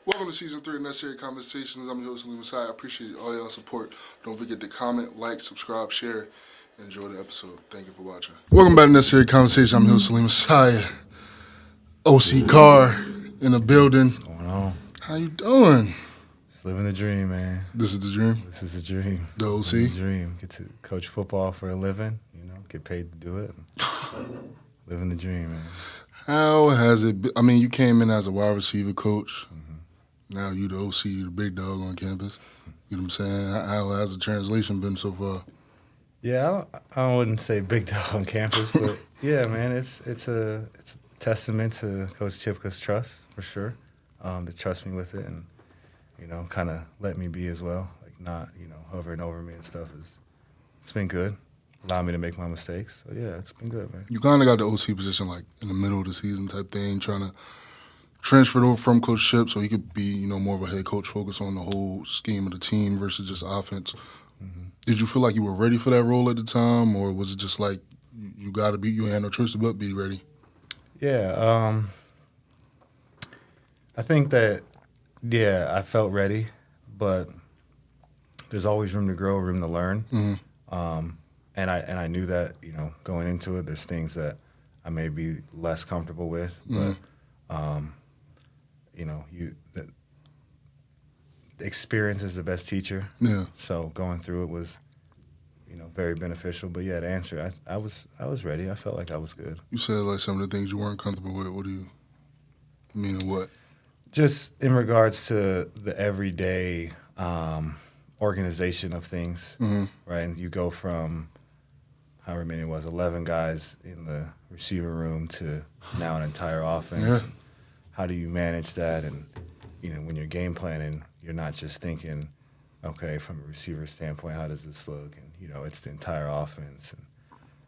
Welcome to Season 3 of Necessary Conversations. I'm your host, Saleem Messiah. I appreciate all y'all support. Don't forget to comment, like, subscribe, share. Enjoy the episode. Thank you for watching. Welcome back to Necessary Conversations. I'm your host, Saleem Messiah. Coach Carr in the building. What's going on? How you doing? Just living the dream, man. This is the dream? This is the dream. The OC? Living the dream. Get to coach football for a living, get paid to do it. Living the dream, man. How has it been? I mean, you came in as a wide receiver coach. Now you the OC, you the big dog on campus. You know what I'm saying? How has the translation been so far? Yeah, I wouldn't say big dog on campus, but yeah, man, it's a testament to Coach Chipka's trust for sure. To trust me with it and kind of let me be as well, like not hovering over me and stuff. It's been good. Allow me to make my mistakes. So yeah, it's been good, man. You kind of got the OC position like in the middle of the season type thing, trying to transfer over from Coach Chip so he could be more of a head coach, focus on the whole scheme of the team versus just offense. Mm-hmm. Did you feel like you were ready for that role at the time, or was it just like you got to be, you had no choice but be ready? Yeah, I think that, I felt ready, but there's always room to grow, room to learn. Mm-hmm. And I knew that, going into it, there's things that I may be less comfortable with, but, the experience is the best teacher. Yeah. So going through it was, very beneficial. But yeah, to answer, I was ready. I felt like I was good. You said like some of the things you weren't comfortable with. What do you mean and what? Just in regards to the everyday organization of things, right? And you go from however many it was, 11 guys in the receiver room to now an entire offense. Yeah. How do you manage that? And, when you're game planning, you're not just thinking, okay, from a receiver standpoint, how does this look? And, it's the entire offense.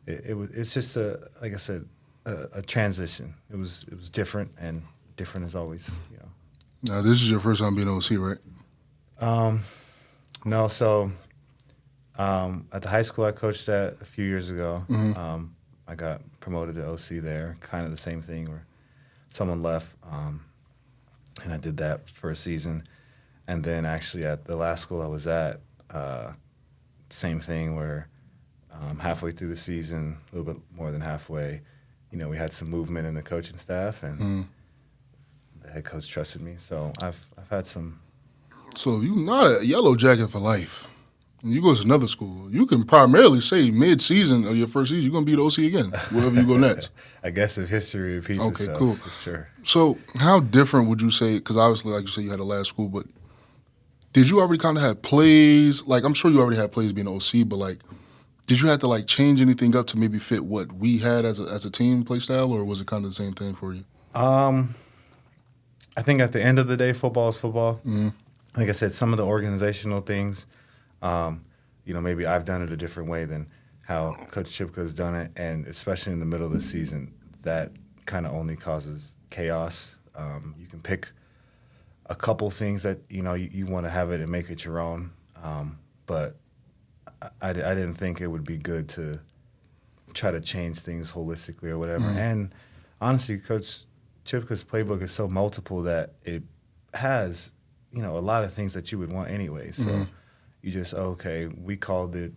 And it's just, like I said, a transition. It was different, and different as always, Now, this is your first time being OC, right? No, so at the high school I coached at a few years ago, I got promoted to OC there, kind of the same thing where someone left, and I did that for a season. And then actually at the last school I was at, same thing where halfway through the season, a little bit more than halfway, we had some movement in the coaching staff, and the head coach trusted me. So I've had some. So you're not a yellow jacket for life. You go to another school, you can primarily say mid-season of your first season, you're going to be the OC again, wherever you go next. I guess if history repeats itself. Okay, cool. For sure. So how different would you say, because obviously, like you said, you had a last school, but did you already kind of have plays? Like, I'm sure you already had plays being OC, but, like, did you have to, like, change anything up to maybe fit what we had as a team play style, or was it kind of the same thing for you? I think at the end of the day, football is football. Mm-hmm. Like I said, some of the organizational things, maybe I've done it a different way than how Coach Chipka has done it, and especially in the middle of the season, that kind of only causes chaos. You can pick a couple things that, you want to have it and make it your own, but I didn't think it would be good to try to change things holistically or whatever. Mm-hmm. And honestly, Coach Chipka's playbook is so multiple that it has, a lot of things that you would want anyway. So you just, okay, we called it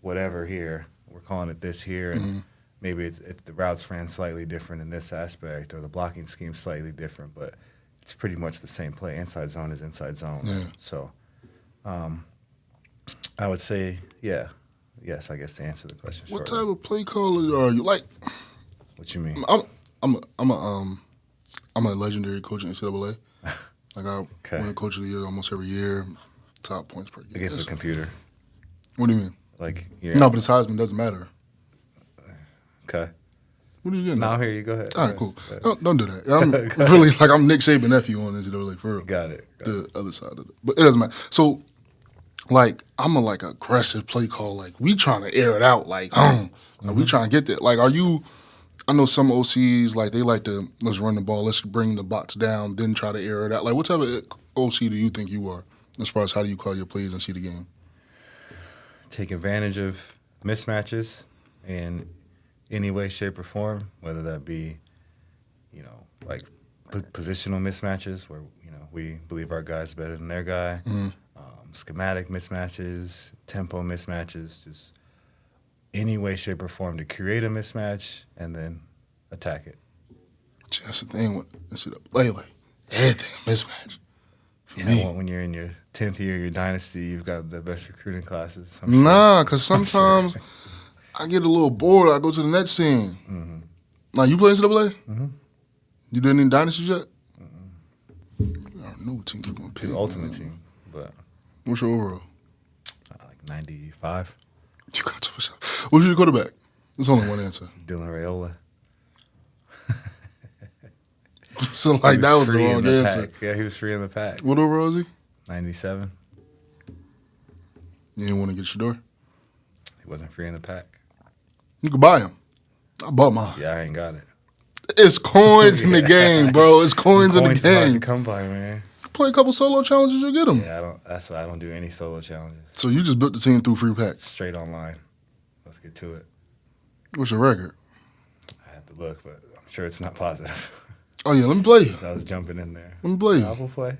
whatever here. We're calling it this here. And maybe the routes ran slightly different in this aspect, or the blocking scheme slightly different, but it's pretty much the same play. Inside zone is inside zone. Yeah. So I would say, yes, I guess to answer the question What shortly. type of play caller are you? Like, what you mean? I'm a legendary coach in NCAA. Like, I win Coach of the Year almost every year, top points per year. Against a computer. What do you mean? Like, no, but his Heisman doesn't matter. Okay. What are you getting? No, here you go ahead. All right, cool. Don't do that. I'm really like I'm Nick Saban nephew on NCAA for real. Got it. The other side of it, but it doesn't matter. So, like, I'm a aggressive play call. Like, we trying to air it out. Like we trying to get there. Like, are you? I know some OCs they like to let's run the ball, let's bring the box down, then try to air it out. Like, what type of OC do you think you are as far as how do you call your plays and see the game? Take advantage of mismatches in any way, shape, or form, whether that be, positional mismatches where, we believe our guy's better than their guy. Schematic mismatches, tempo mismatches, just any way, shape, or form to create a mismatch and then attack it. See, that's the thing with like everything a mismatch. For me. When you're in your 10th year of your dynasty, you've got the best recruiting classes. Nah, because sometimes I get a little bored. I go to the next team. Now, you play NCAA? You did any dynasties yet? I don't know what team you're going to pick. The ultimate team. But what's your overall? Like 95. You got to for sure. Who's your quarterback? There's only one answer. Dylan Raiola. So, like, that was the wrong answer. Pack. Yeah, he was free in the pack. What overall is he? 97. You didn't want to get your door? He wasn't free in the pack. You could buy him. I bought mine. Yeah, I ain't got it. It's coins in the game, bro. It's coins in the Coins is hard to game. come by, man. Play a couple solo challenges, you'll get them. Yeah, that's why I don't do any solo challenges. So you just built the team through free packs. Straight online. Let's get to it. What's your record? I have to look, but I'm sure it's not positive. Oh, yeah, let me play you. I was jumping in there. Let me play you.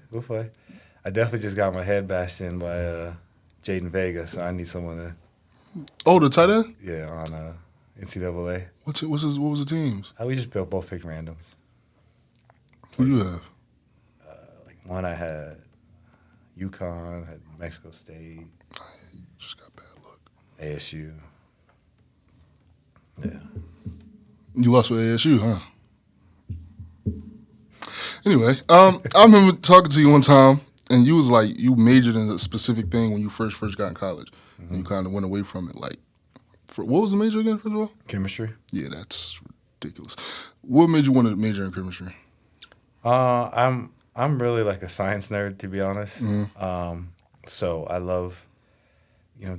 We'll play. I definitely just got my head bashed in by Jaden Vega, so I need someone to... Oh, the tight end? Yeah, on NCAA. What was the teams? We just picked randoms. Who you have? One I had UConn, had Mexico State. You just got bad luck. ASU. Yeah. You lost with ASU, huh? Anyway, I remember talking to you one time, and you was like, you majored in a specific thing when you first got in college, and you kind of went away from it. Like, what was the major again, first of all? Chemistry. Yeah, that's ridiculous. What made you want to major in chemistry? I'm really like a science nerd, to be honest. So I love,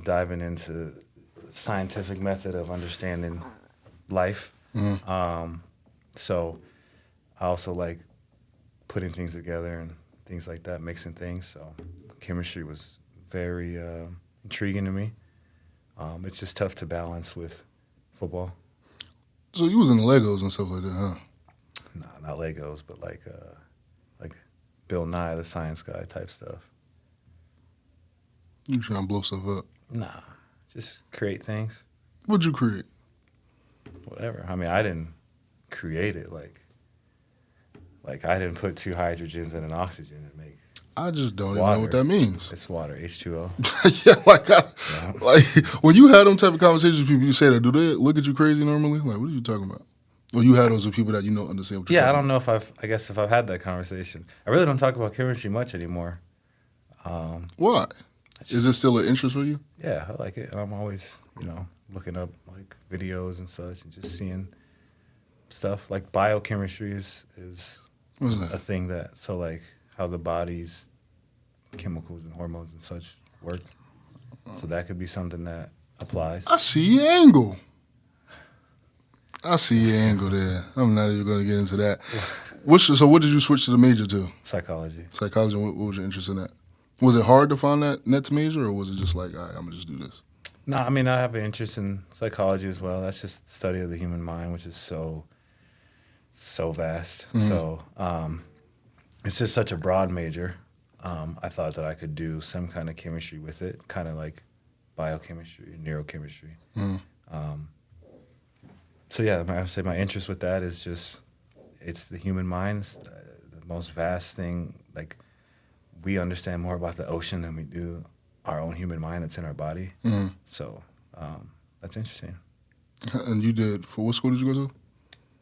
diving into the scientific method of understanding life. So I also like putting things together and things like that, mixing things. So chemistry was very intriguing to me. It's just tough to balance with football. So you was in Legos and stuff like that, huh? No, not Legos, but like Bill Nye, the science guy type stuff. You trying to blow stuff up? Nah, just create things. What'd you create? Whatever. I mean, I didn't create it. Like I didn't put two hydrogens and an oxygen and make. I just don't even water. know what that means. It's water, H2O. Yeah, like when you had them type of conversations with people, you say that. Do they look at you crazy normally? Like, what are you talking about? Or you had those with people that you don't understand what you're Yeah, I talking don't know if I've had that conversation. I really don't talk about chemistry much anymore. Why? Is it still an interest for you? Yeah, I like it. And I'm always, looking up like videos and such and just seeing stuff. Like biochemistry is What's that? a thing so like how the body's chemicals and hormones and such work. So that could be something that applies. I see your angle. There. I'm not even going to get into that. So what did you switch to the major to? Psychology. Psychology. What was your interest in that? Was it hard to find that next major, or was it just like, all right, I'm going to just do this? No, I mean, I have an interest in psychology as well. That's just the study of the human mind, which is so vast. So it's just such a broad major. I thought that I could do some kind of chemistry with it, kind of like biochemistry, neurochemistry. So yeah, I would say my interest with that is just, it's the human mind. It's the most vast thing. Like, we understand more about the ocean than we do our own human mind that's in our body. So that's interesting. And you did, for what school did you go to?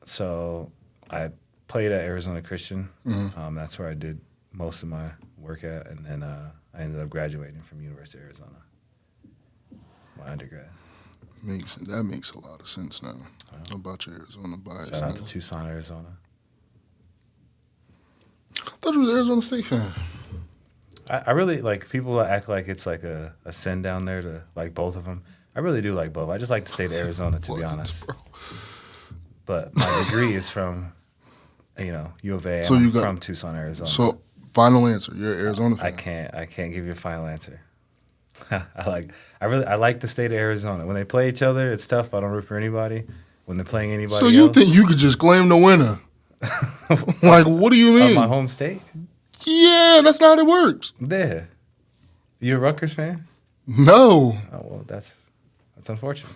So I played at Arizona Christian. That's where I did most of my work at. And then I ended up graduating from University of Arizona, my undergrad. That makes a lot of sense now. About your Arizona bias. Shout out to Tucson, Arizona. I thought you was an Arizona State fan. I really like people that act like it's like a sin down there to like both of them. I really do like both. I just like the state of Arizona, to be honest. But my degree is from, U of A. I'm from Tucson, Arizona. So, final answer. You're an Arizona fan. I can't give you a final answer. I like the state of Arizona. When they play each other, it's tough. I don't root for anybody. When they're playing anybody else. So you think you could just claim the winner? Like, what do you mean? Of my home state? Yeah, that's not how it works. Yeah. You a Rutgers fan? No. Oh, well, that's unfortunate.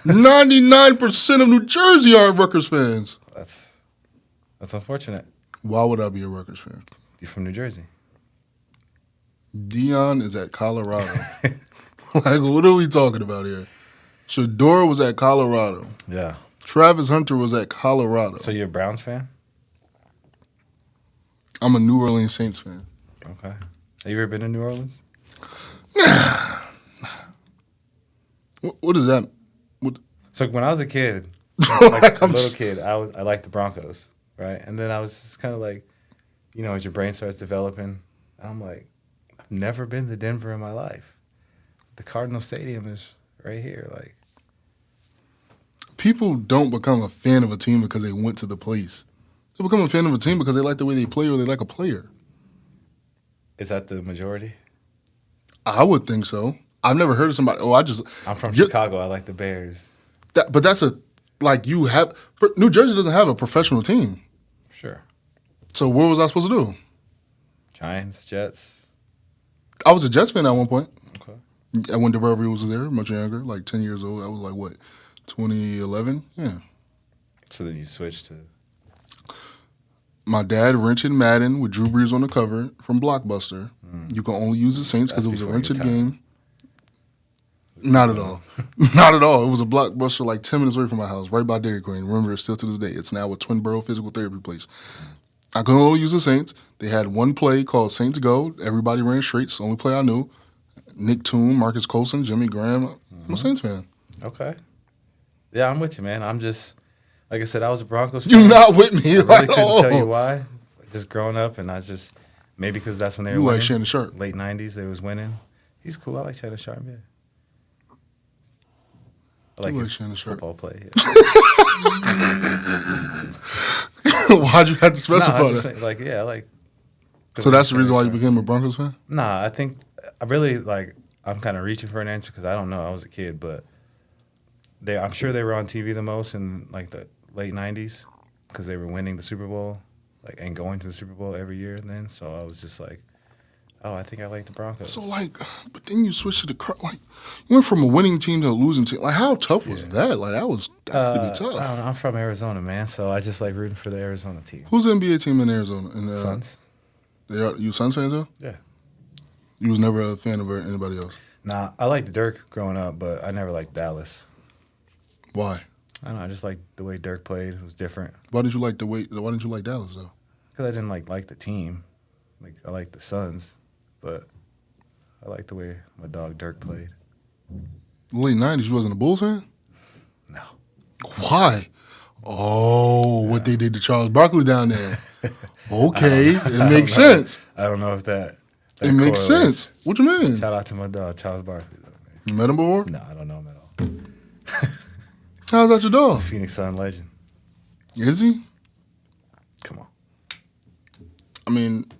99% of New Jersey aren't Rutgers fans. That's unfortunate. Why would I be a Rutgers fan? You're from New Jersey. Dion is at Colorado. Like, what are we talking about here? Shador was at Colorado. Yeah. Travis Hunter was at Colorado. So you're a Browns fan? I'm a New Orleans Saints fan. Okay. Have you ever been to New Orleans? What is that? What? So when I was a kid, like a little kid, I liked the Broncos, right? And then I was just kind of like, as your brain starts developing, I'm like, I've never been to Denver in my life. The Cardinal Stadium is right here. Like, people don't become a fan of a team because they went to the place. They become a fan of a team because they like the way they play or they like a player. is that the majority? I would think so. I've never heard of somebody. I'm from Chicago. I like the Bears. But that's New Jersey doesn't have a professional team. Sure. So what was I supposed to do? Giants, Jets. I was a Jets fan at one point. Okay. When DeVarvey was there, much younger, like 10 years old. I was like, what, 2011? Yeah. So then you switched to... My dad rented Madden with Drew Brees on the cover from Blockbuster. You can only use the Saints because it was a rented game. Not at all. Not at all. It was a Blockbuster like 10 minutes away from my house, right by Dairy Queen. Remember, it's still to this day. It's now a Twin Borough physical therapy place. I could only use the Saints. They had one play called Saints Go. Everybody ran straight. It's the only play I knew. Nick Toon, Marcus Colson, Jimmy Graham. I'm a Saints fan. Okay. Yeah, I'm with you, man. I'm just... Like I said, I was a Broncos fan. You're not with me. I really couldn't tell you why. Just growing up, and I just... Maybe because that's when they were winning. You like Shannon Sharp. Late 90s, they was winning. He's cool. I like Shannon Sharp, yeah. I like his football play. Yeah. Why'd you have to specify that? Saying, like, yeah, like... So that's the reason why you became a Broncos fan? Nah, I think... I really, like... I'm kind of reaching for an answer because I don't know. I was a kid, but... I'm sure they were on TV the most in, like, the late 90s because they were winning the Super Bowl, like, and going to the Super Bowl every year then. So I was just like, oh, I think I like the Broncos. So, like, but then you switched to the like, you went from a winning team to a losing team. Like, how tough was that? Like, that was pretty tough. I don't know. I'm from Arizona, man, so I just like rooting for the Arizona team. Who's the NBA team in Arizona? Suns. You Suns fans, though? Yeah. You was never a fan of anybody else? Nah, I liked Dirk growing up, but I never liked Dallas. Why? I don't know. I just liked the way Dirk played. It was different. Why didn't you like Dallas, though? Because I didn't like the team. Like, I liked the Suns, but I liked the way my dog Dirk played. The late 90s, you wasn't a Bulls fan? No. Why? Oh, what they did to Charles Barkley down there. Okay, it makes sense. I don't know if that it makes sense. What you mean? Shout out to my dog, Charles Barkley. You met him before? No, I don't know him at all. How's that your dog? Phoenix Sun legend. Is he? Come on. I mean,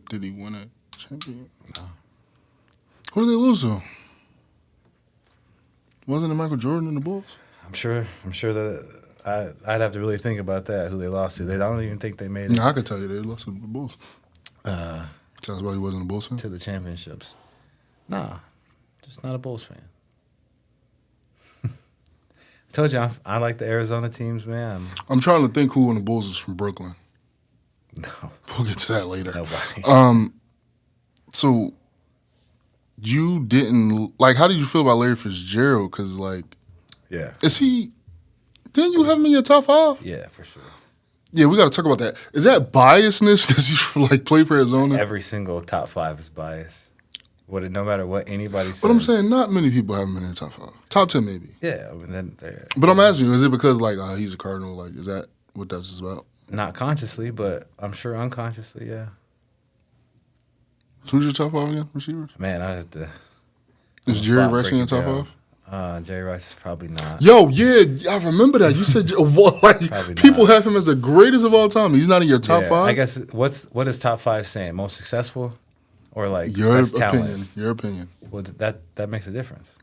did he win a championship? No. Who did they lose to? Wasn't it Michael Jordan and the Bulls? I'm sure that I'd have to really think about that, who they lost to. I don't even think they made it. No, I could tell you they lost to the Bulls. Sounds why he wasn't a Bulls fan? To the championships. Nah, just not a Bulls fan. I told you I like the Arizona teams, man. I'm trying to think who on the Bulls is from Brooklyn. No. We'll get to that later. Nobody. So you didn't like. How did you feel about Larry Fitzgerald? Because yeah, is he? Didn't you have him in your top 5? Yeah, for sure. Yeah, we got to talk about that. Is that biasness because you played for Arizona? Every single top 5 is biased. No matter what anybody says. But I'm saying not many people have him in their top 5. Top 10 maybe. Yeah, I mean but I'm asking you, is it because he's a Cardinal? Like, is that what that's about? Not consciously, but I'm sure unconsciously, yeah. Who's your top 5 again, receivers? Man, I have to. Is Jerry Rice in your top 5? Jerry Rice is probably not. Yo, yeah, I remember that. You said people have him as the greatest of all time. He's not in your top 5. I guess what is top 5 saying? Most successful, or your best opinion? Talent? Your opinion. Well, that makes a difference.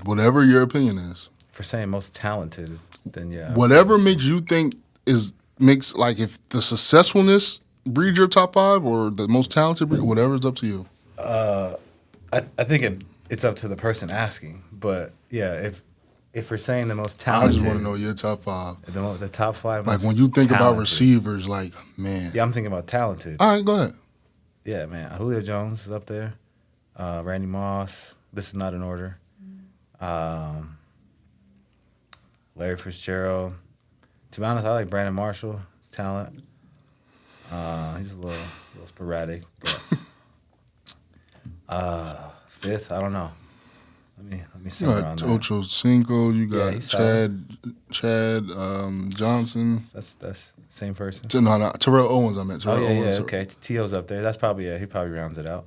Whatever your opinion is. For saying most talented, then yeah. Whatever makes you think makes if the successfulness breed your top 5 or the most talented breed? Whatever, it's up to you. I think it's up to the person asking. But, yeah, if we're saying the most I talented. just want to know your top 5. The top 5 Like most when you think about talented. receivers, like, man. Yeah, I'm thinking about talented. All right, go ahead. Yeah, man. Julio Jones is up there. Randy Moss. This is not in order. Larry Fitzgerald. To be honest, I like Brandon Marshall. His talent. He's a little sporadic. But, fifth, I don't know. Let me simmer on that. Ocho Cinco. You got Yeah, Chad Johnson. That's same person. No, Terrell Owens. I meant Terrell Owens. Okay. T.O.'s up there. That's probably he probably rounds it out.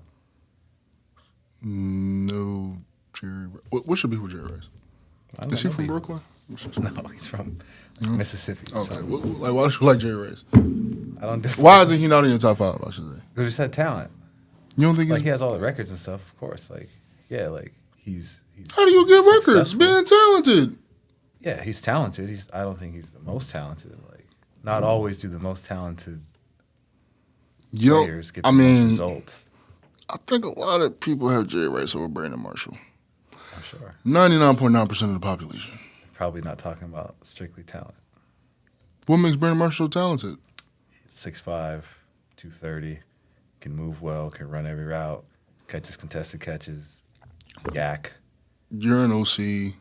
No, Jerry. What should be with Jerry Rice? Is he from Brooklyn? No, he's from Mississippi. Okay. So. Like, why do you like Jerry Rice? I don't. Why isn't he not in your top 5? I should say. Because he said talent. You don't think Like he has all the records and stuff? Of course. Like he's. How do you get records successful. being talented? Yeah, he's talented. I don't think he's the most talented. Like, not always do the most talented players get the most results. I think a lot of people have Jerry Rice over Brandon Marshall. I'm sure. 99.9% of the population. Probably not talking about strictly talent. What makes Brandon Marshall talented? 6'5", 230, can move well, can run every route, catches contested catches, yak. You're an OC. You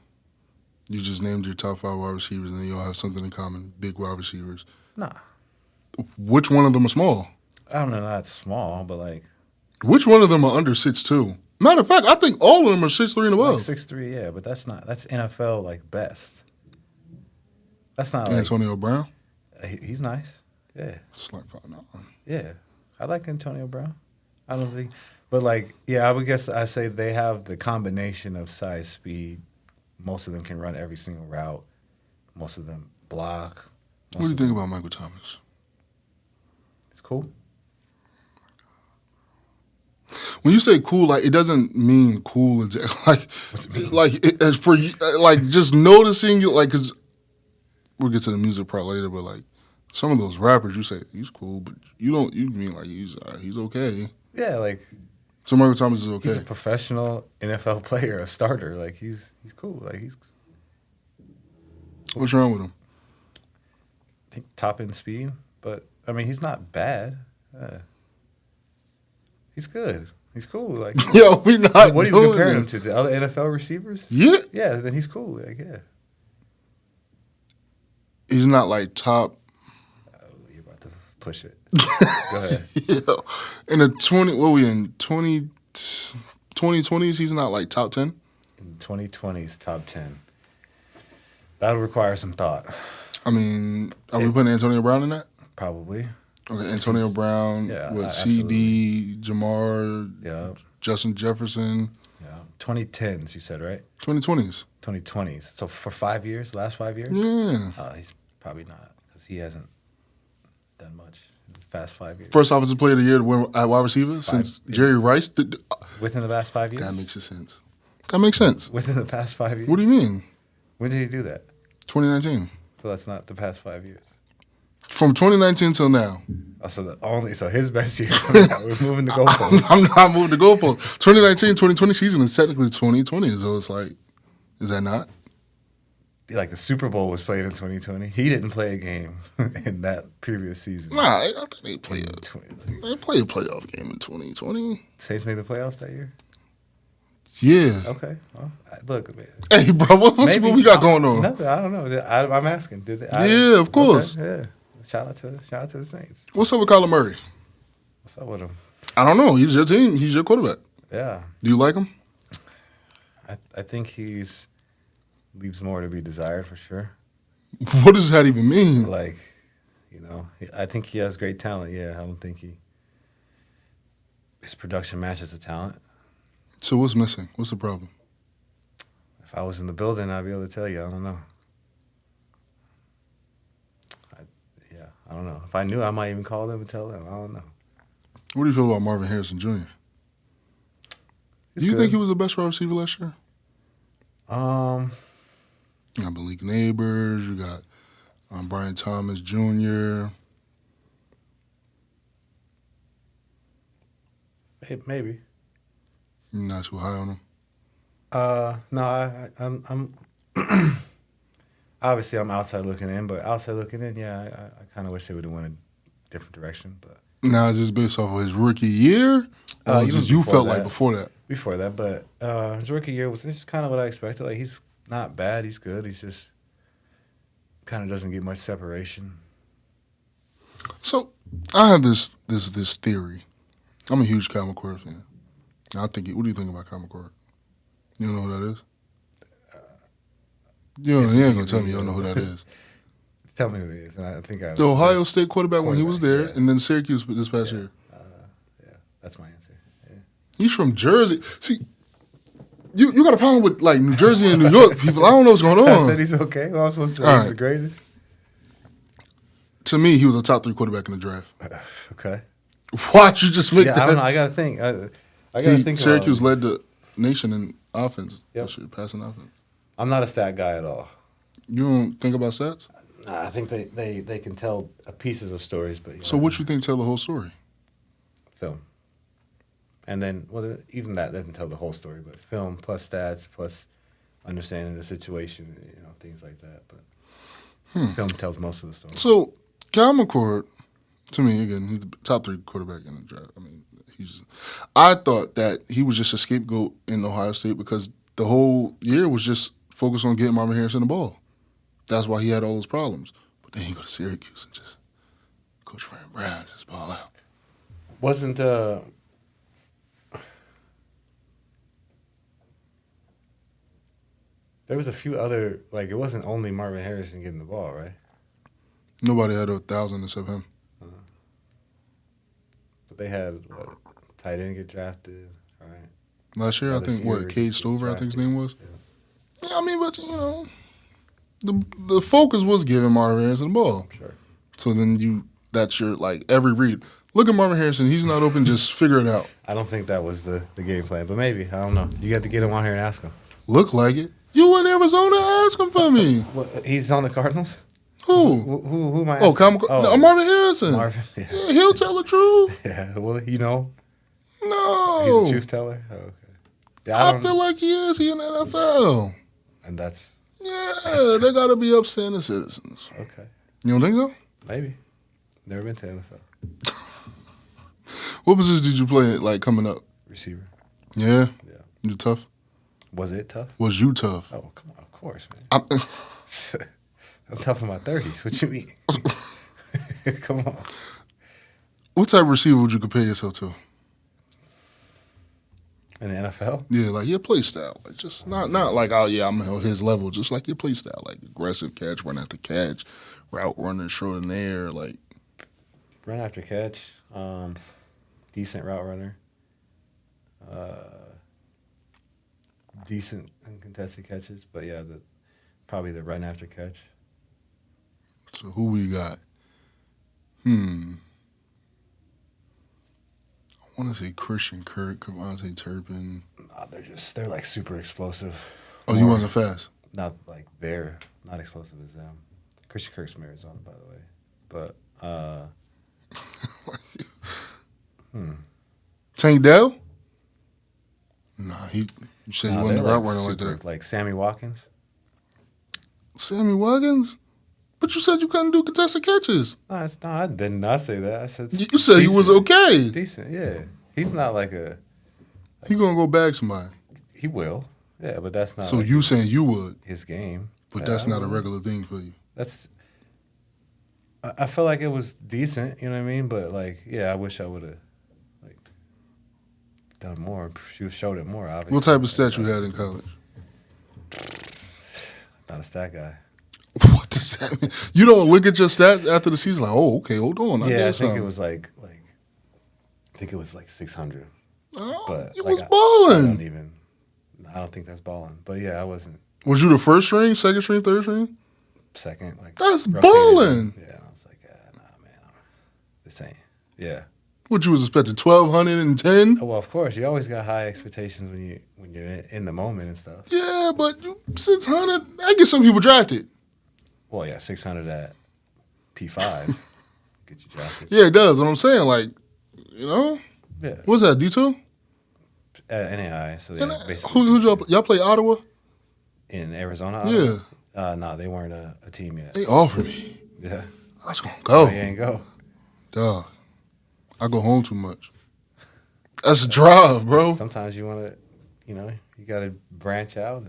just named your top 5 wide receivers, and then you all have something in common: big wide receivers. Nah. Which one of them are small? I don't know, not small, but like. Which one of them are under 6'2"? Matter of fact, I think all of them are 6'3" and above. Like 6'3", yeah, but that's NFL like best. That's not like Antonio Brown. He's nice. Yeah. It's like 5'9". Yeah. I like Antonio Brown. I don't think, but like, yeah, I would guess I say they have the combination of size, speed. Most of them can run every single route. Most of them block. What do you think about Michael Thomas? It's cool. When you say cool, like it doesn't mean cool. Like, what's it mean? Like as for you, like just noticing you, like, cause we'll get to the music part later, but like some of those rappers, you say he's cool, but you don't. You mean like he's okay. Yeah, like. So Michael Thomas is okay. He's a professional NFL player, a starter. Like he's cool. Like he's. What's wrong with him? I think top end speed, but I mean he's not bad. He's good. He's cool. Like yo, we not. What are you comparing him to? The other NFL receivers? Yeah. Yeah, then he's cool. Like yeah. He's not like top. Oh, you're about to push it. Go ahead. Yeah. In the 2020s, he's not like top 10? In 2020s, top 10. That'll require some thought. I mean, are we putting Antonio Brown in that? Probably. Okay, Antonio Brown, CD, Jamar, yeah, Justin Jefferson. Yeah. 2010s, you said, right? 2020s. 2020s. So for 5 years, last 5 years? Yeah. He's probably not because he hasn't done much in the past 5 years. First offensive player of the year to win at wide receiver since Jerry Rice. Within the past 5 years? That makes sense. That makes sense. Within the past 5 years? What do you mean? When did he do that? 2019. So that's not the past 5 years. From 2019 till now. So his best year. We're moving the goalposts. I'm not moving the goalposts. 2019-2020 season is technically 2020, so it's like, is that not? Like the Super Bowl was played in 2020. He didn't play a game in that previous season. Nah, I think they played a playoff game in 2020. Saints made the playoffs that year? Yeah. Okay. Well, look, man. Hey, bro, what we got going on? Nothing. I don't know. I'm asking. Yeah, of course. Okay, yeah. Shout out to the Saints. What's up with Kyler Murray? What's up with him? I don't know. He's your team. He's your quarterback. Yeah. Do you like him? I think leaves more to be desired for sure. What does that even mean? Like, I think he has great talent. Yeah, I don't think his production matches the talent. So what's missing? What's the problem? If I was in the building, I'd be able to tell you. I don't know. I don't know. If I knew, I might even call them and tell them. I don't know. What do you feel about Marvin Harrison Jr.? Do you think he was the best wide receiver last year? You got Malik Neighbors. You got Brian Thomas Jr. Maybe. Not too high on him. No, I'm obviously I'm outside looking in, but outside looking in, yeah, I kind of wish they would have went a different direction. But Now, is this based off of his rookie year? Or is this you felt like before that? Before that, but his rookie year was just kind of what I expected. Like, he's not bad, he's good. He's just kind of doesn't get much separation. So, I have this theory. I'm a huge Kyle McCord fan. What do you think about Kyle McCord? You don't know who that is? You ain't going to tell me you don't know who that is. Tell me who it is. And I think the Ohio State quarterback when he was there, yeah. And then Syracuse this past year. Yeah, that's my answer. Yeah. He's from Jersey. See, you got a problem with, like, New Jersey and New York people. I don't know what's going on. I said he's okay. Well, I'm supposed to say he's the greatest. To me, he was a top 3 quarterback in the draft. Okay. Why'd you just make that? I don't know. I got to think. I got to think. Syracuse led the nation in offense. Yep. Passing offense. I'm not a stat guy at all. You don't think about stats? Nah, I think they can tell pieces of stories, but so what you think tell the whole story? Film. And then, well, even that doesn't tell the whole story, but film plus stats plus understanding the situation, things like that. But film tells most of the story. So Kyle McCord, to me, again, he's the top 3 quarterback in the draft. I mean, I thought that he was just a scapegoat in Ohio State because the whole year was just focused on getting Marvin Harrison the ball. That's why he had all those problems. But then he go to Syracuse and just Coach Frank Brown just ball out. Wasn't there was a few other, like, it wasn't only Marvin Harrison getting the ball, right? Nobody had 1,000 except him. But they had tight end get drafted, right? Last year, I think Cade Stover, I think his name was. Yeah, I mean, but the focus was giving Marvin Harrison the ball. Sure. So then that's your, like, every read. Look at Marvin Harrison. He's not open. Just figure it out. I don't think that was the game plan, but maybe. I don't know. You got to get him out here and ask him. Look like it. You in Arizona? Ask him for me. He's on the Cardinals? Who? Who am I asking? Marvin Harrison. Marvin, yeah. Yeah, he'll tell the truth. Yeah, well, No. He's a truth teller? Oh, okay. Yeah, I feel like he is. He in the NFL. And that's... Yeah, they got to be upstanding citizens. Okay. You don't think so? Maybe. Never been to the NFL. What position did you play, like, coming up? Receiver. Yeah? Yeah. You tough? Was it tough? Was you tough? Oh, come on. Of course, man. I'm tough in my 30s. What you mean? Come on. What type of receiver would you compare yourself to? In the NFL? Yeah, like your play style. Like just not like, oh, yeah, I'm on his level. Just like your play style. Like aggressive catch, run after catch, route running short in the air. Like. Run after catch. Decent route runner. Decent uncontested catches. But, yeah, probably the run after catch. So who we got? I want to say Christian Kirk. I want to say Turpin. No, they're like super explosive. Oh, you wasn't fast? Not like they're not explosive as them. Christian Kirk's from Arizona, by the way. But, Tank Dell? Nah, you said he wasn't a route runner like that. Like Sammy Watkins? Sammy Watkins? But you said you couldn't do contested catches. No, I did not say that. I said you said he was okay. Decent, yeah. He's not like a... He going to go bag somebody. He will. Yeah, but that's not... So you saying you would. His game. But that's not a regular thing for you. I feel like it was decent, you know what I mean? But, like, yeah, I wish I would have, like, done more. Showed it more, obviously. What type of stats you had in college? Not a stat guy. What does that mean? You don't look at your stats after the season like, oh, okay, hold on. I think it was like 600. Oh, but you was balling. I don't think that's balling. But yeah, I wasn't. Was you the first string, second string, third string? Second, like that's balling. Yeah, and I was like, nah, man, this ain't. Yeah. What you was expecting? 1,210? Oh, well, of course, you always got high expectations when you're in the moment and stuff. Yeah, but you 600. I get some people drafted. Well, yeah, 600 at P5 get you drafted. Yeah, it does. What I'm saying, like, you know. Yeah. What's that, D2? NAI. So yeah, basically. Who y'all play Ottawa? In Arizona? Ottawa? Yeah. No, they weren't a team yet. They offered me. Yeah. I was going to go. Oh, you ain't go. Dog. I go home too much. That's a drive, bro. Sometimes you want to, you got to branch out.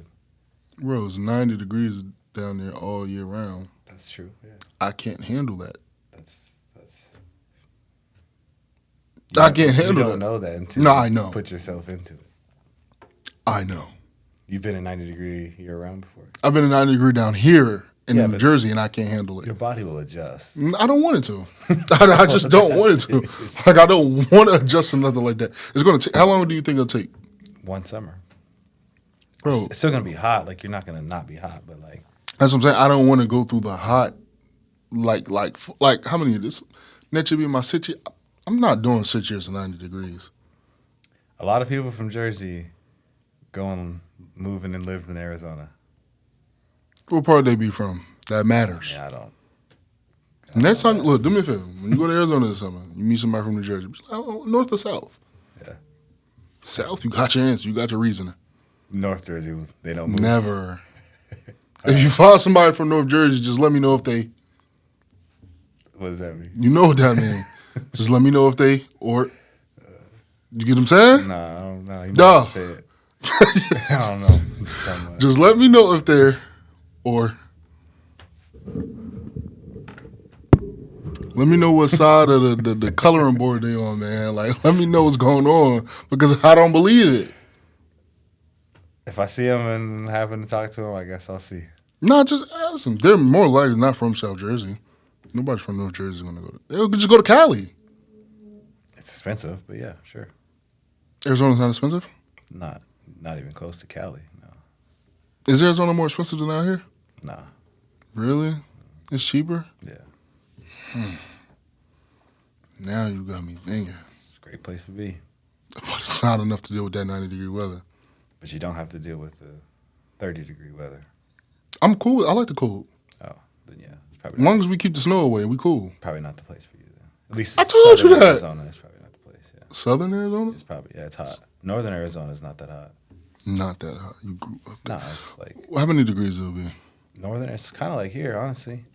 Bro, it's 90 degrees down there all year round. That's true, yeah. I can't handle that. That's. I can't handle that. You don't know that until I know. You put yourself into it. I know. You've been in 90-degree year-round before? I've been in 90 degree down here in New Jersey, and I can't handle it. Your body will adjust. I don't want it to. I just don't want it to. Like, I don't want to adjust to nothing like that. It's going to take. How long do you think it'll take? One summer. Bro. It's still going to be hot. Like, you're not going to not be hot, but like. That's what I'm saying. I don't want to go through the hot, like how many of this? Next year be my 6 year. I'm not doing 6 years to 90 degrees. A lot of people from Jersey go and move and live in Arizona. What part they be from? That matters. Yeah, I don't. Next time, look, do me a favor. When you go to Arizona this summer, you meet somebody from New Jersey. Be like, oh, north or south? Yeah. South, you got your answer. You got your reasoning. North Jersey, they don't move. Never. If you find somebody from North Jersey, just let me know if they. What does that mean? You know what that means. Just let me know if they, or. You get what I'm saying? Nah, I don't know. You might have to say it. I don't know. Just let me know if they're, or. Let me know what side of the coloring board they on, man. Like, let me know what's going on because I don't believe it. If I see them and happen to talk to them, I guess I'll see. No, just ask them. They're more likely not from South Jersey. Nobody from North Jersey is going to go. They'll just go to Cali. It's expensive, but yeah, sure. Arizona's not expensive? Not even close to Cali, no. Is Arizona more expensive than out here? Nah. Really? It's cheaper? Yeah. Now you got me thinking. It's a great place to be. But it's not enough to deal with that 90-degree weather. But you don't have to deal with the 30-degree weather. I'm cool. I like the cold. Oh, then yeah. It's probably as long as we keep the snow away, we cool. Probably not the place for you then. At least I told you that. Arizona is probably not the place, yeah. Southern Arizona? It's probably, yeah, it's hot. Northern Arizona is not that hot. Not that hot. You grew up there. No, it's like... How many degrees will it be? Northern, it's kind of like here, honestly.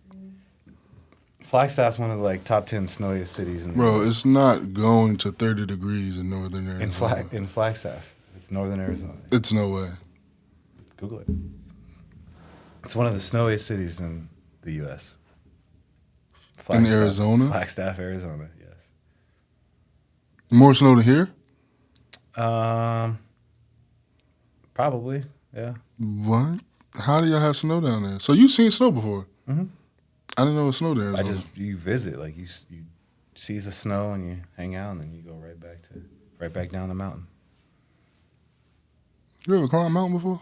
Flagstaff's one of the like top 10 snowiest cities in the Bro, world. it's not going to 30 degrees in northern Arizona. In Flagstaff. It's northern Arizona. It's no way. Google it. It's one of the snowiest cities in the U.S. In Arizona? Flagstaff, Arizona, yes. More snow than here? Probably, yeah. What? How do y'all have snow down there? So you've seen snow before? Mm-hmm. I didn't know it snowed there. You visit, like you see the snow and you hang out and then you go right back down the mountain. You ever climbed a mountain before?